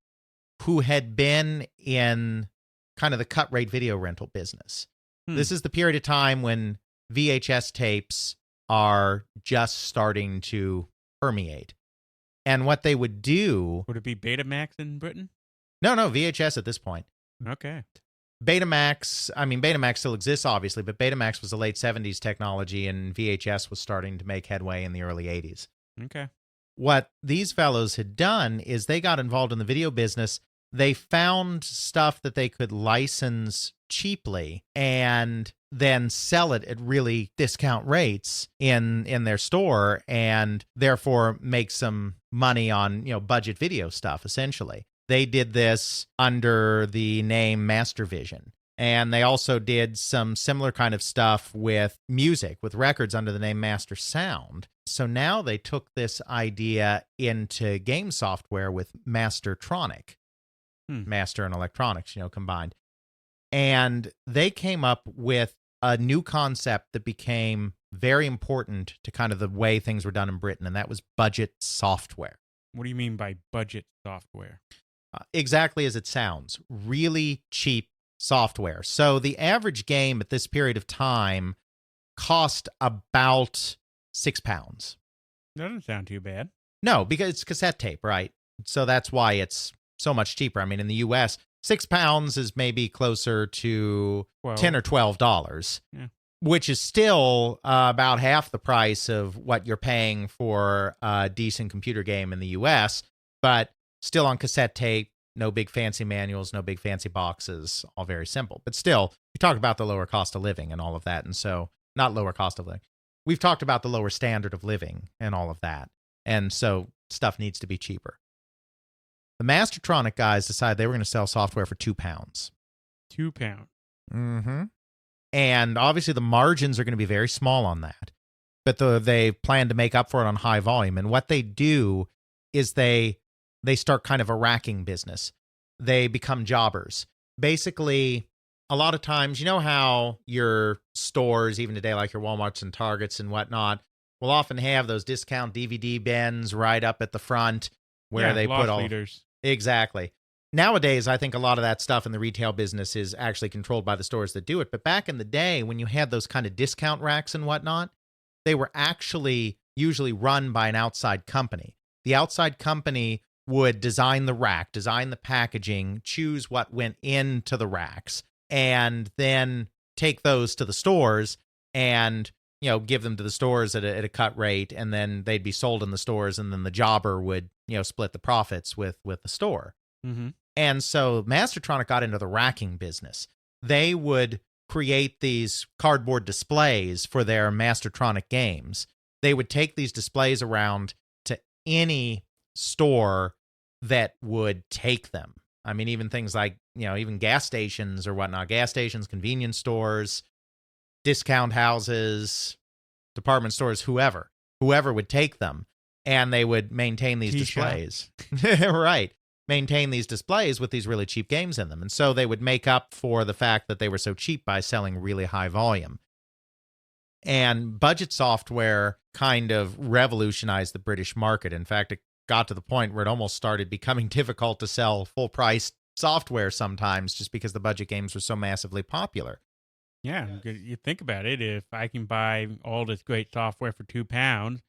who had been in kind of the cut rate video rental business. This is the period of time when VHS tapes are just starting to permeate. And what they would do... Would it be Betamax in Britain? No, VHS at this point. Okay. Betamax still exists, obviously, but Betamax was the late 70s technology, and VHS was starting to make headway in the early 80s. Okay. What these fellows had done is they got involved in the video business. They found stuff that they could license cheaply and then sell it at really discount rates in their store, and therefore make some money on, budget video stuff, essentially. They did this under the name Mastervision. And they also did some similar kind of stuff with music, with records under the name Master Sound. So now they took this idea into game software with Mastertronic. Master and electronics, combined. And they came up with a new concept that became very important to kind of the way things were done in Britain, and that was budget software. What do you mean by budget software? Exactly as it sounds. Really cheap software. So the average game at this period of time cost about £6. Doesn't sound too bad. No, because it's cassette tape, right? So that's why it's so much cheaper. I mean, in the U.S., £6 is maybe closer to $10 or $12, which is still about half the price of what you're paying for a decent computer game in the U.S., but still on cassette tape, no big fancy manuals, no big fancy boxes, all very simple. But still, we talked about the lower cost of living and all of that, and so, not lower cost of living. We've talked about the lower standard of living and all of that, and so stuff needs to be cheaper. The Mastertronic guys decided they were going to sell software for £2. £2. Mm-hmm. And obviously the margins are going to be very small on that. but they plan to make up for it on high volume. And what they do is they start kind of a racking business. They become jobbers. Basically, a lot of times, you know how your stores, even today, like your Walmarts and Targets and whatnot, will often have those discount DVD bins right up at the front where they put all leaders. Exactly. Nowadays, I think a lot of that stuff in the retail business is actually controlled by the stores that do it. But back in the day, when you had those kind of discount racks and whatnot, they were actually usually run by an outside company. The outside company would design the rack, design the packaging, choose what went into the racks, and then take those to the stores and, give them to the stores at a cut rate, and then they'd be sold in the stores, and then the jobber would, split the profits with the store. Mm-hmm. And so Mastertronic got into the racking business. They would create these cardboard displays for their Mastertronic games. They would take these displays around to any store that would take them. I mean, even things like, even gas stations or whatnot, gas stations, convenience stores, discount houses, department stores, whoever would take them, and they would maintain these displays. Right. Maintain these displays with these really cheap games in them. And so they would make up for the fact that they were so cheap by selling really high volume. And budget software kind of revolutionized the British market. In fact, it got to the point where it almost started becoming difficult to sell full-price software sometimes just because the budget games were so massively popular. Yeah, you think about it. If I can buy all this great software for £2,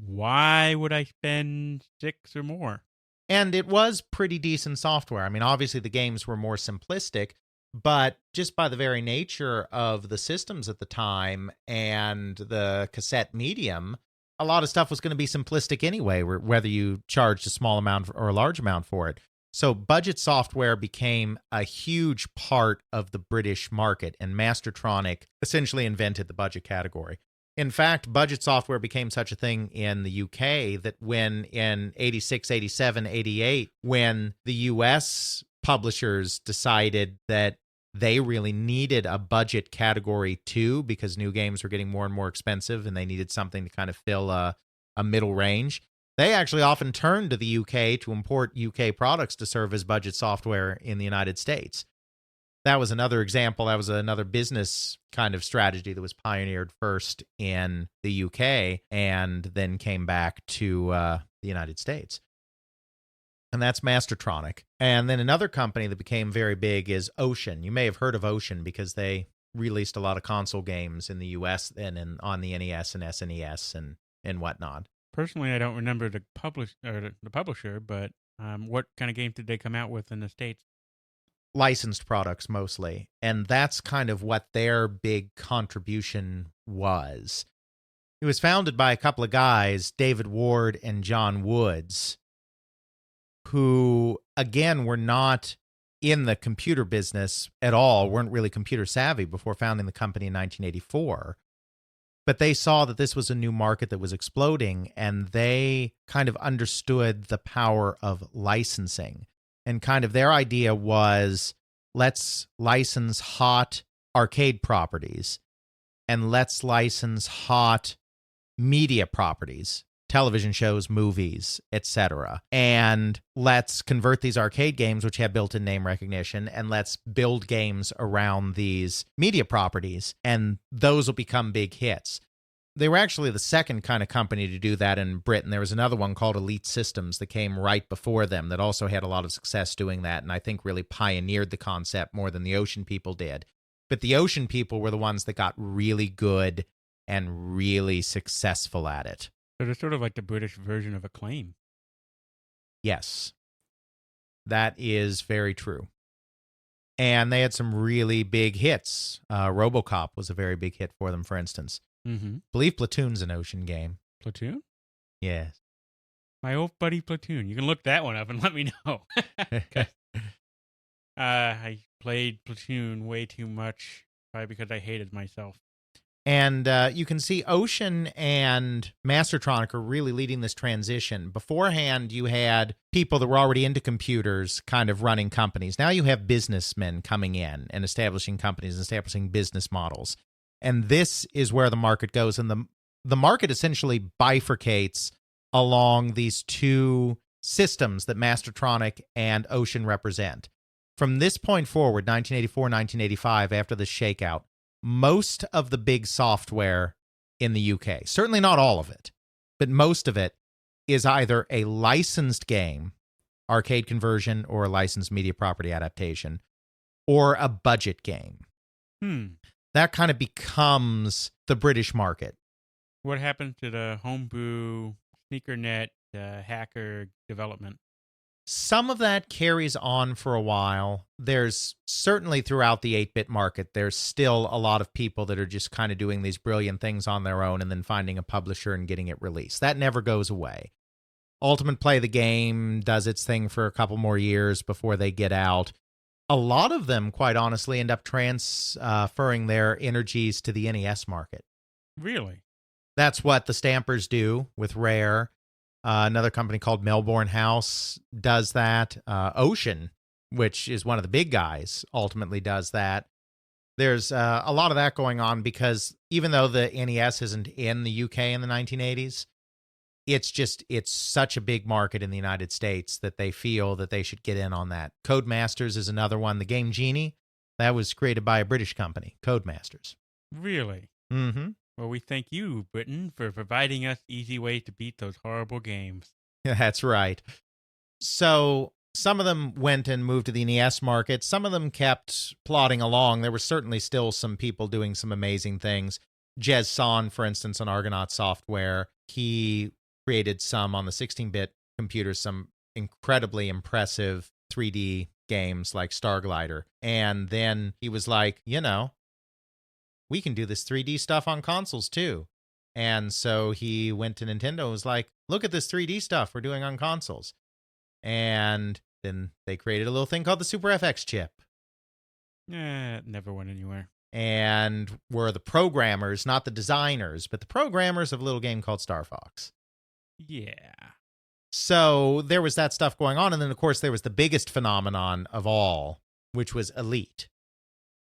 why would I spend $6 or more? And it was pretty decent software. I mean, obviously the games were more simplistic, but just by the very nature of the systems at the time and the cassette medium, a lot of stuff was going to be simplistic anyway, whether you charged a small amount or a large amount for it. So budget software became a huge part of the British market, and Mastertronic essentially invented the budget category. In fact, budget software became such a thing in the UK that when in 86, 87, 88, when the US publishers decided that they really needed a budget category too, because new games were getting more and more expensive and they needed something to kind of fill a middle range, they actually often turned to the UK to import UK products to serve as budget software in the United States. That was another example. That was another business kind of strategy that was pioneered first in the UK and then came back to the United States. And that's Mastertronic. And then another company that became very big is Ocean. You may have heard of Ocean because they released a lot of console games in the US and on the NES and SNES and whatnot. Personally, I don't remember the publisher, but what kind of games did they come out with in the States? Licensed products mostly, and that's kind of what their big contribution was. It was founded by a couple of guys, David Ward and John Woods, who, again, were not in the computer business at all, weren't really computer savvy before founding the company in 1984. But they saw that this was a new market that was exploding, and they kind of understood the power of licensing. And kind of their idea was, let's license hot arcade properties and let's license hot media properties, television shows, movies, etc. And let's convert these arcade games, which have built-in name recognition, and let's build games around these media properties, and those will become big hits. They were actually the second kind of company to do that in Britain. There was another one called Elite Systems that came right before them that also had a lot of success doing that, and I think really pioneered the concept more than the Ocean people did. But the Ocean people were the ones that got really good and really successful at it. So they're sort of like the British version of Acclaim. Yes, that is very true. And they had some really big hits. RoboCop was a very big hit for them, for instance. Mm-hmm. I believe Platoon's an Ocean game. Platoon? Yes. My old buddy Platoon. You can look that one up and let me know. I played Platoon way too much, probably because I hated myself. And you can see Ocean and Mastertronic are really leading this transition. Beforehand, you had people that were already into computers kind of running companies. Now you have businessmen coming in and establishing companies and establishing business models. And this is where the market goes. And the market essentially bifurcates along these two systems that Mastertronic and Ocean represent. From this point forward, 1984, 1985, after the shakeout, most of the big software in the UK, certainly not all of it, but most of it is either a licensed game, arcade conversion, or a licensed media property adaptation, or a budget game. That kind of becomes the British market. What happened to the homebrew, sneakernet, hacker development? Some of that carries on for a while. There's certainly throughout the 8-bit market, there's still a lot of people that are just kind of doing these brilliant things on their own and then finding a publisher and getting it released. That never goes away. Ultimate Play the Game does its thing for a couple more years before they get out. A lot of them, quite honestly, end up transferring their energies to the NES market. Really? That's what the Stampers do with Rare. Another company called Melbourne House does that. Ocean, which is one of the big guys, ultimately does that. There's a lot of that going on because even though the NES isn't in the UK in the 1980s, it's such a big market in the United States that they feel that they should get in on that. Codemasters is another one. The game Genie, that was created by a British company, Codemasters. Really? Mm-hmm. Well, we thank you, Britain, for providing us easy ways to beat those horrible games. That's right. So some of them went and moved to the NES market. Some of them kept plodding along. There were certainly still some people doing some amazing things. Jez Son, for instance, on Argonaut Software, he created some on the 16-bit computers, some incredibly impressive 3D games like Starglider. And then he was like, we can do this 3D stuff on consoles too. And so he went to Nintendo and was like, look at this 3D stuff we're doing on consoles. And then they created a little thing called the Super FX chip. It never went anywhere. And were the programmers, not the designers, but the programmers of a little game called Star Fox. Yeah. So there was that stuff going on. And then, of course, there was the biggest phenomenon of all, which was Elite,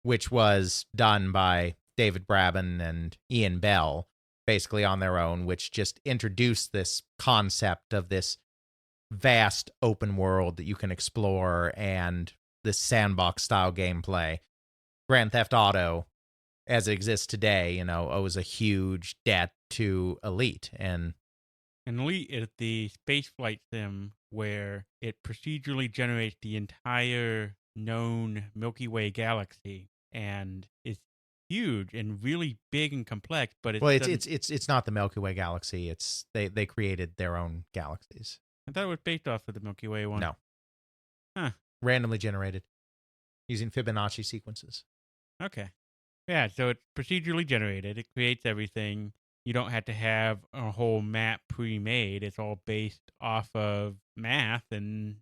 which was done by David Braben and Ian Bell, basically on their own, which just introduced this concept of this vast open world that you can explore and this sandbox-style gameplay. Grand Theft Auto, as it exists today, owes a huge debt to Elite. And Elite is the spaceflight sim where it procedurally generates the entire known Milky Way galaxy, and it's huge and really big and complex. But it's not the Milky Way galaxy. It's they created their own galaxies. I thought it was based off of the Milky Way one. No. Huh. Randomly generated using Fibonacci sequences. Okay. Yeah, so it's procedurally generated. It creates everything. You don't have to have a whole map pre-made. It's all based off of math and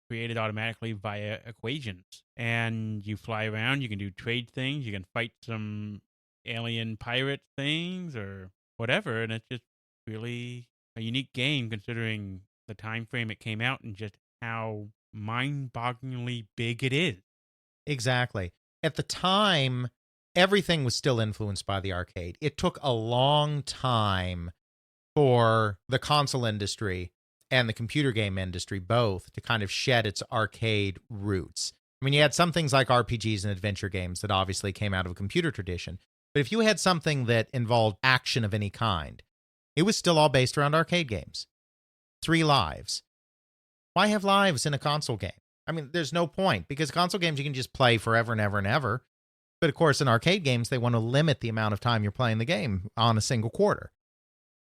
created automatically via equations. And you fly around. You can do trade things. You can fight some alien pirate things or whatever. And it's just really a unique game considering the time frame it came out and just how mind-bogglingly big it is. Exactly. At the time, everything was still influenced by the arcade. It took a long time for the console industry and the computer game industry both to kind of shed its arcade roots. I mean, you had some things like RPGs and adventure games that obviously came out of a computer tradition. But if you had something that involved action of any kind, it was still all based around arcade games. 3 lives. Why have lives in a console game? I mean, there's no point, because console games you can just play forever and ever and ever. But of course, in arcade games, they want to limit the amount of time you're playing the game on a single quarter.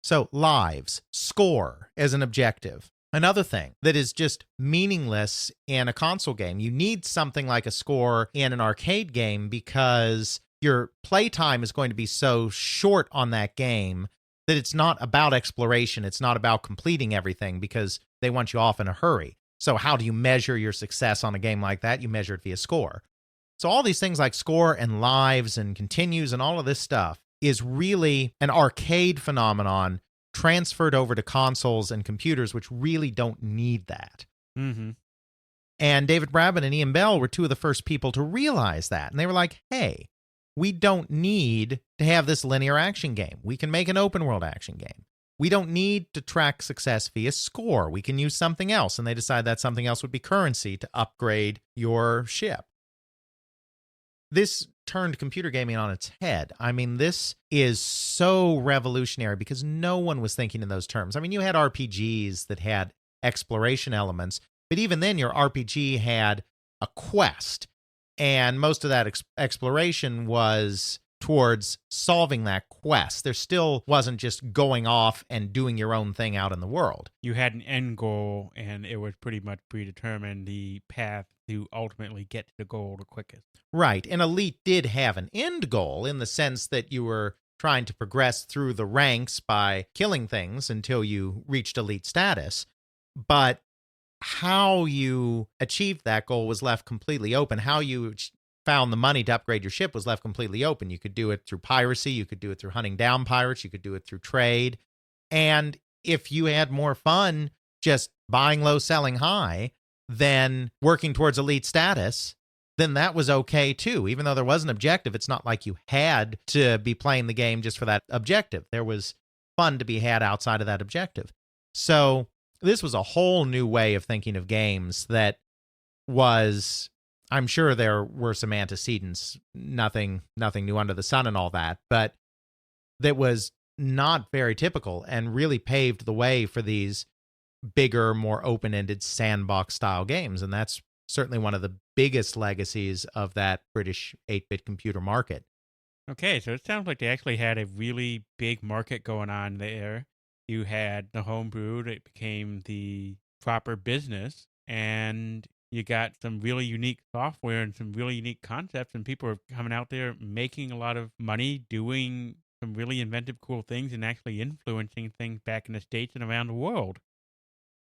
So lives, score as an objective. Another thing that is just meaningless in a console game. You need something like a score in an arcade game because your playtime is going to be so short on that game that it's not about exploration. It's not about completing everything because they want you off in a hurry. So how do you measure your success on a game like that? You measure it via score. So all these things like score and lives and continues and all of this stuff is really an arcade phenomenon transferred over to consoles and computers, which really don't need that. Mm-hmm. And David Braben and Ian Bell were two of the first people to realize that. And they were like, hey, we don't need to have this linear action game. We can make an open world action game. We don't need to track success via score. We can use something else. And they decide that something else would be currency to upgrade your ship. This turned computer gaming on its head. I mean, this is so revolutionary because no one was thinking in those terms. I mean, you had RPGs that had exploration elements, but even then your RPG had a quest. And most of that exploration was towards solving that quest. There still wasn't just going off and doing your own thing out in the world. You had an end goal, and it was pretty much predetermined the path to ultimately get to the goal the quickest. Right. And Elite did have an end goal in the sense that you were trying to progress through the ranks by killing things until you reached Elite status. But how you achieved that goal was left completely open. How you found the money to upgrade your ship was left completely open. You could do it through piracy. You could do it through hunting down pirates. You could do it through trade. And if you had more fun just buying low, selling high, than working towards Elite status, then that was okay too. Even though there was an objective, it's not like you had to be playing the game just for that objective. There was fun to be had outside of that objective. So this was a whole new way of thinking of games that was, I'm sure there were some antecedents, nothing new under the sun and all that, but that was not very typical and really paved the way for these bigger, more open-ended sandbox-style games. And that's certainly one of the biggest legacies of that British 8-bit computer market. Okay, so it sounds like they actually had a really big market going on there. You had the homebrew that became the proper business, and you got some really unique software and some really unique concepts, and people are coming out there making a lot of money, doing some really inventive, cool things, and actually influencing things back in the States and around the world.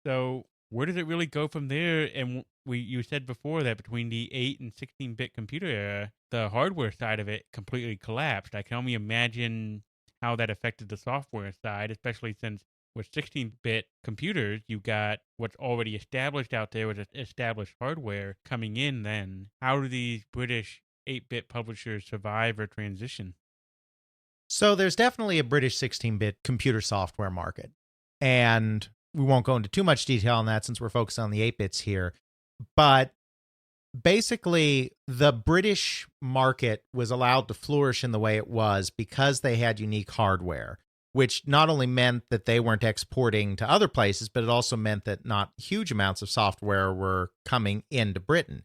So where does it really go from there? And you said before that between the 8 and 16-bit computer era, the hardware side of it completely collapsed. I can only imagine how that affected the software side, especially since with 16-bit computers, you got what's already established out there with established hardware coming in then. How do these British 8-bit publishers survive or transition? So there's definitely a British 16-bit computer software market. And we won't go into too much detail on that since we're focused on the 8-bits here. But basically, the British market was allowed to flourish in the way it was because they had unique hardware, which not only meant that they weren't exporting to other places, but it also meant that not huge amounts of software were coming into Britain.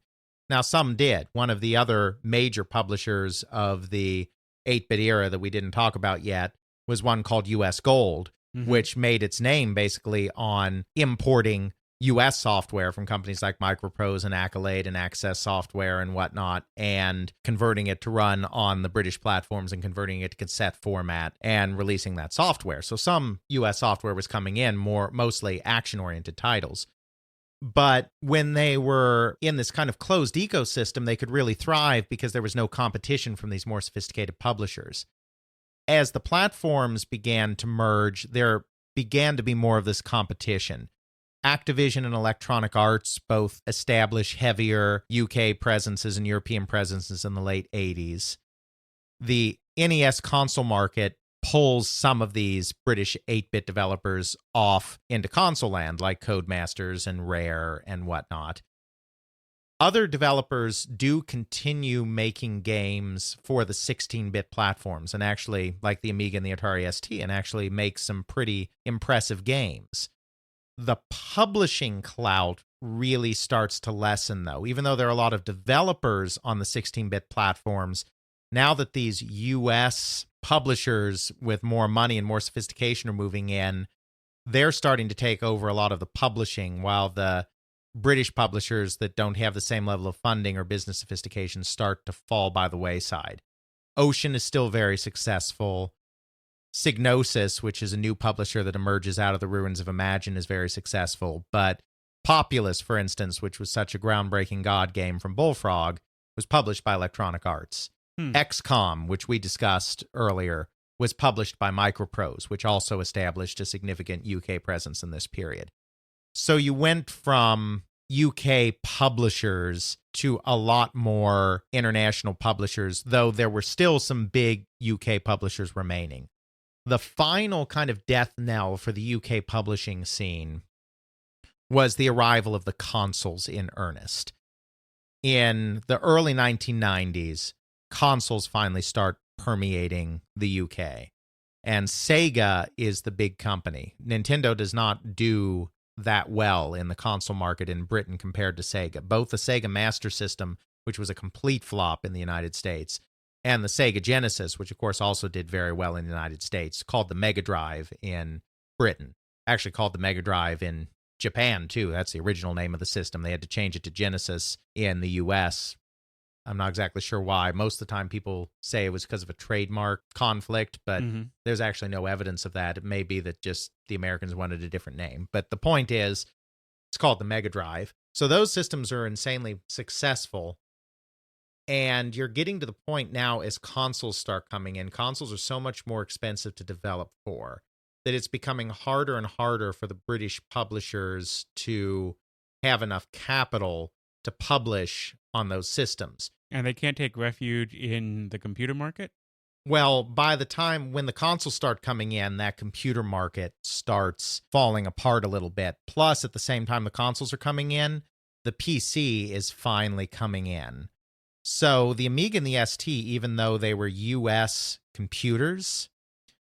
Now, some did. One of the other major publishers of the 8-bit era that we didn't talk about yet was one called US Gold, which made its name basically on importing U.S. software from companies like Microprose and Accolade and Access Software and whatnot, and converting it to run on the British platforms and converting it to cassette format and releasing that software. So some U.S. software was coming in, mostly action-oriented titles. But when they were in this kind of closed ecosystem, they could really thrive because there was no competition from these more sophisticated publishers. As the platforms began to merge, there began to be more of this competition. Activision and Electronic Arts both establish heavier UK presences and European presences in the late 80s. The NES console market pulls some of these British 8-bit developers off into console land, like Codemasters and Rare and whatnot. Other developers do continue making games for the 16-bit platforms, and actually, like the Amiga and the Atari ST, and actually make some pretty impressive games. The publishing clout really starts to lessen, though. Even though there are a lot of developers on the 16-bit platforms, now that these US publishers with more money and more sophistication are moving in, they're starting to take over a lot of the publishing, while the British publishers that don't have the same level of funding or business sophistication start to fall by the wayside. Ocean is still very successful. Psygnosis, which is a new publisher that emerges out of the ruins of Imagine, is very successful. But Populous, for instance, which was such a groundbreaking God game from Bullfrog, was published by Electronic Arts. XCOM, which we discussed earlier, was published by Microprose, which also established a significant UK presence in this period. So you went from UK publishers to a lot more international publishers, though there were still some big UK publishers remaining. The final kind of death knell for the UK publishing scene was the arrival of the consoles in earnest. In the early 1990s, consoles finally start permeating the UK. And Sega is the big company. Nintendo does not do that well in the console market in Britain compared to Sega. Both the Sega Master System, which was a complete flop in the United States, and the Sega Genesis, which of course also did very well in the United States, called the Mega Drive in Britain. Actually called the Mega Drive in Japan, too. That's the original name of the system. They had to change it to Genesis in the US. I'm not exactly sure why. Most of the time people say it was because of a trademark conflict, but there's actually no evidence of that. It may be that just the Americans wanted a different name. But the point is, it's called the Mega Drive. So those systems are insanely successful. And you're getting to the point now as consoles start coming in. Consoles are so much more expensive to develop for that it's becoming harder and harder for the British publishers to have enough capital to publish on those systems. And they can't take refuge in the computer market? Well, by the time when the consoles start coming in, that computer market starts falling apart a little bit. Plus, at the same time the consoles are coming in, the PC is finally coming in. So the Amiga and the ST, even though they were US computers,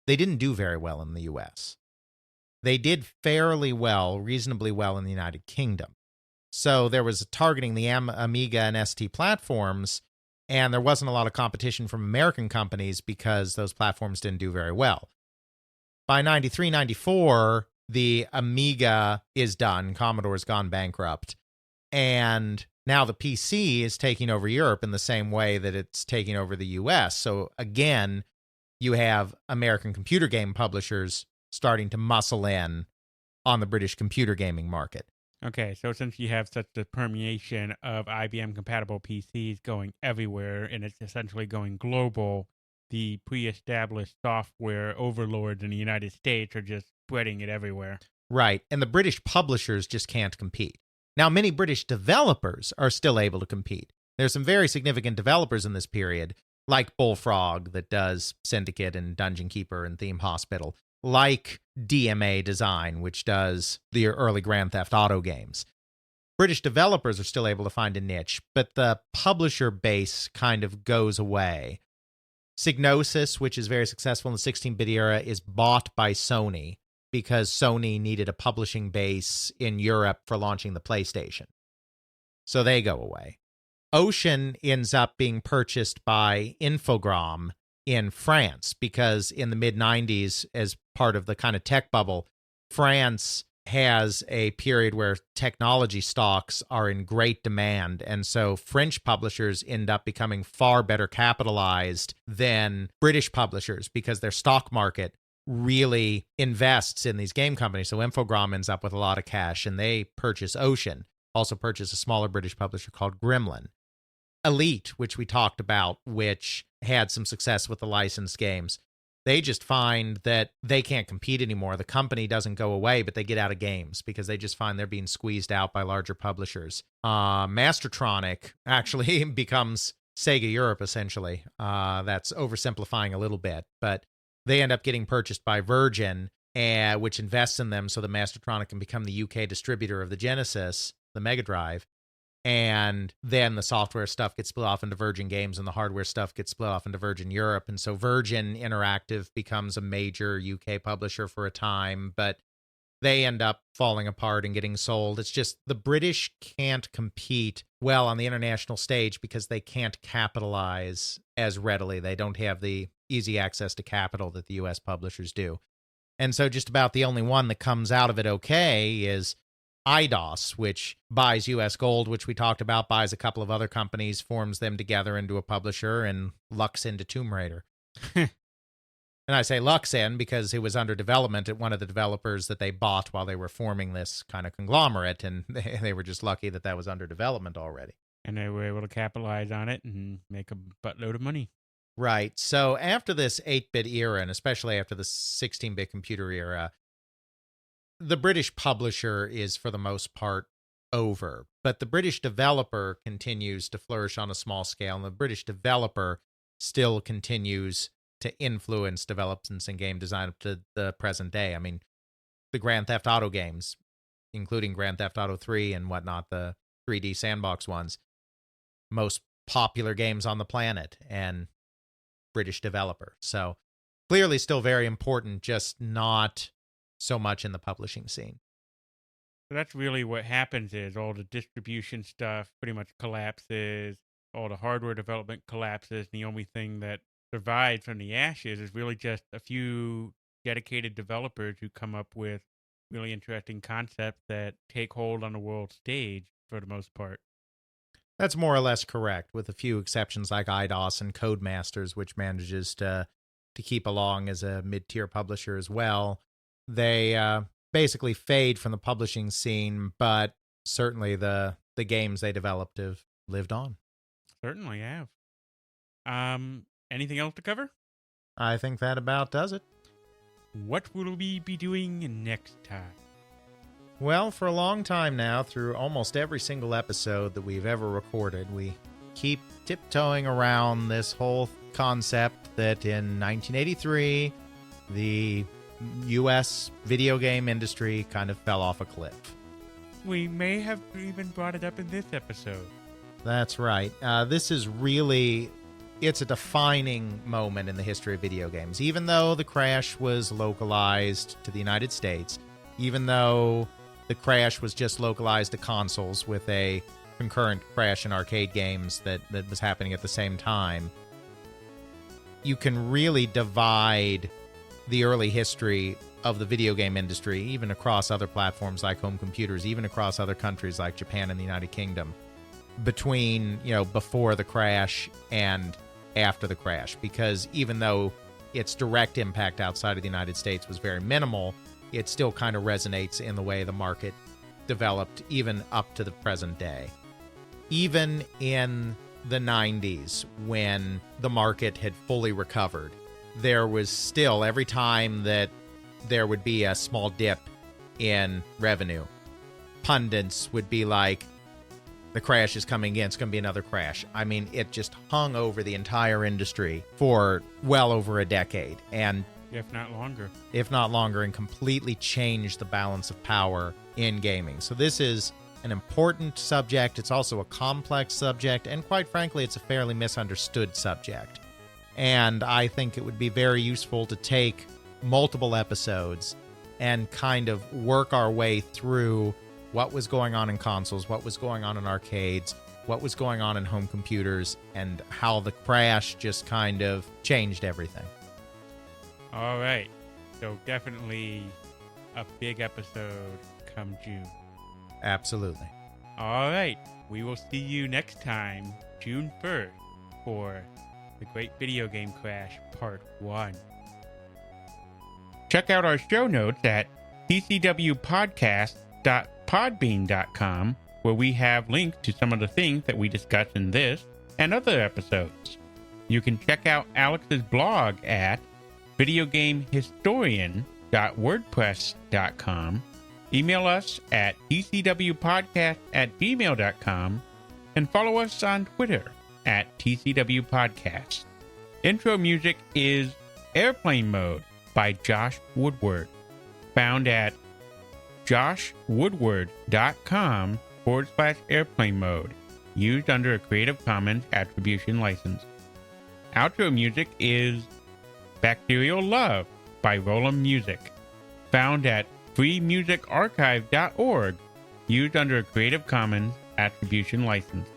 they didn't do very well in the US. They did fairly well, reasonably well in the United Kingdom. So there was targeting the Amiga and ST platforms, and there wasn't a lot of competition from American companies because those platforms didn't do very well. By 93, 94, the Amiga is done. Commodore's gone bankrupt. And now the PC is taking over Europe in the same way that it's taking over the US. So again, you have American computer game publishers starting to muscle in on the British computer gaming market. Okay, so since you have such a permeation of IBM-compatible PCs going everywhere, and it's essentially going global, the pre-established software overlords in the United States are just spreading it everywhere. Right, and the British publishers just can't compete. Now, many British developers are still able to compete. There's some very significant developers in this period, like Bullfrog that does Syndicate and Dungeon Keeper and Theme Hospital, like DMA Design, which does the early Grand Theft Auto games. British developers are still able to find a niche, but the publisher base kind of goes away. Psygnosis, which is very successful in the 16-bit era, is bought by Sony because Sony needed a publishing base in Europe for launching the PlayStation. So they go away. Ocean ends up being purchased by Infogrames in France because in the mid-90s, as part of the kind of tech bubble, France has a period where technology stocks are in great demand. And so French publishers end up becoming far better capitalized than British publishers because their stock market really invests in these game companies. So Infogrames ends up with a lot of cash and they purchase Ocean, also purchase a smaller British publisher called Gremlin. Elite, which we talked about, which had some success with the licensed games, they just find that they can't compete anymore. The company doesn't go away, but they get out of games because they just find they're being squeezed out by larger publishers. Mastertronic actually becomes Sega Europe, essentially. That's oversimplifying a little bit, but they end up getting purchased by Virgin, which invests in them so that Mastertronic can become the UK distributor of the Genesis, the Mega Drive. And then the software stuff gets split off into Virgin Games and the hardware stuff gets split off into Virgin Europe. And so Virgin Interactive becomes a major UK publisher for a time, but they end up falling apart and getting sold. It's just the British can't compete well on the international stage because they can't capitalize as readily. They don't have the easy access to capital that the US publishers do. And so just about the only one that comes out of it okay is IDOS, which buys US Gold, which we talked about, buys a couple of other companies, forms them together into a publisher, and lucks into Tomb Raider. And I say lucks in because it was under development at one of the developers that they bought while they were forming this kind of conglomerate, and they were just lucky that that was under development already. And they were able to capitalize on it and make a buttload of money. Right. So after this 8-bit era, and especially after the 16-bit computer era, the British publisher is, for the most part, over. But the British developer continues to flourish on a small scale, and the British developer still continues to influence developments in game design up to the present day. I mean, the Grand Theft Auto games, including Grand Theft Auto 3 and whatnot, the 3D sandbox ones, most popular games on the planet, and British developer. So clearly still very important, just not so much in the publishing scene. So that's really what happens is all the distribution stuff pretty much collapses, all the hardware development collapses. And the only thing that survives from the ashes is really just a few dedicated developers who come up with really interesting concepts that take hold on the world stage for the most part. That's more or less correct, with a few exceptions like IDOS and Codemasters, which manages to keep along as a mid-tier publisher as well. They basically fade from the publishing scene, but certainly the games they developed have lived on. Certainly have. Anything else to cover? I think that about does it. What will we be doing next time? Well, for a long time now, through almost every single episode that we've ever recorded, we keep tiptoeing around this whole concept that in 1983, the U.S. video game industry kind of fell off a cliff. We may have even brought it up in this episode. That's right. This is really, it's a defining moment in the history of video games. Even though the crash was localized to the United States, even though the crash was just localized to consoles with a concurrent crash in arcade games that was happening at the same time, you can really divide the early history of the video game industry, even across other platforms like home computers, even across other countries like Japan and the United Kingdom, between, before the crash and after the crash. Because even though its direct impact outside of the United States was very minimal, it still kind of resonates in the way the market developed even up to the present day. Even in the 90s, when the market had fully recovered, there was still, every time that there would be a small dip in revenue, pundits would be like, the crash is coming in, it's going to be another crash. I mean, it just hung over the entire industry for well over a decade. And if not longer, and completely changed the balance of power in gaming. So this is an important subject. It's also a complex subject, and quite frankly, it's a fairly misunderstood subject. And I think it would be very useful to take multiple episodes and kind of work our way through what was going on in consoles, what was going on in arcades, what was going on in home computers, and how the crash just kind of changed everything. All right. So definitely a big episode come June. Absolutely. All right. We will see you next time, June 1st, for The Great Video Game Crash Part 1. Check out our show notes at tcwpodcast.podbean.com, where we have links to some of the things that we discussed in this and other episodes. You can check out Alex's blog at videogamehistorian.wordpress.com, email us at tcwpodcast@gmail.com, and follow us on Twitter at tcwpodcast. Intro music is Airplane Mode by Josh Woodward, found at joshwoodward.com/airplane mode, used under a Creative Commons Attribution License. Outro music is Bacterial Love by Roland Music, found at freemusicarchive.org, used under a Creative Commons Attribution License.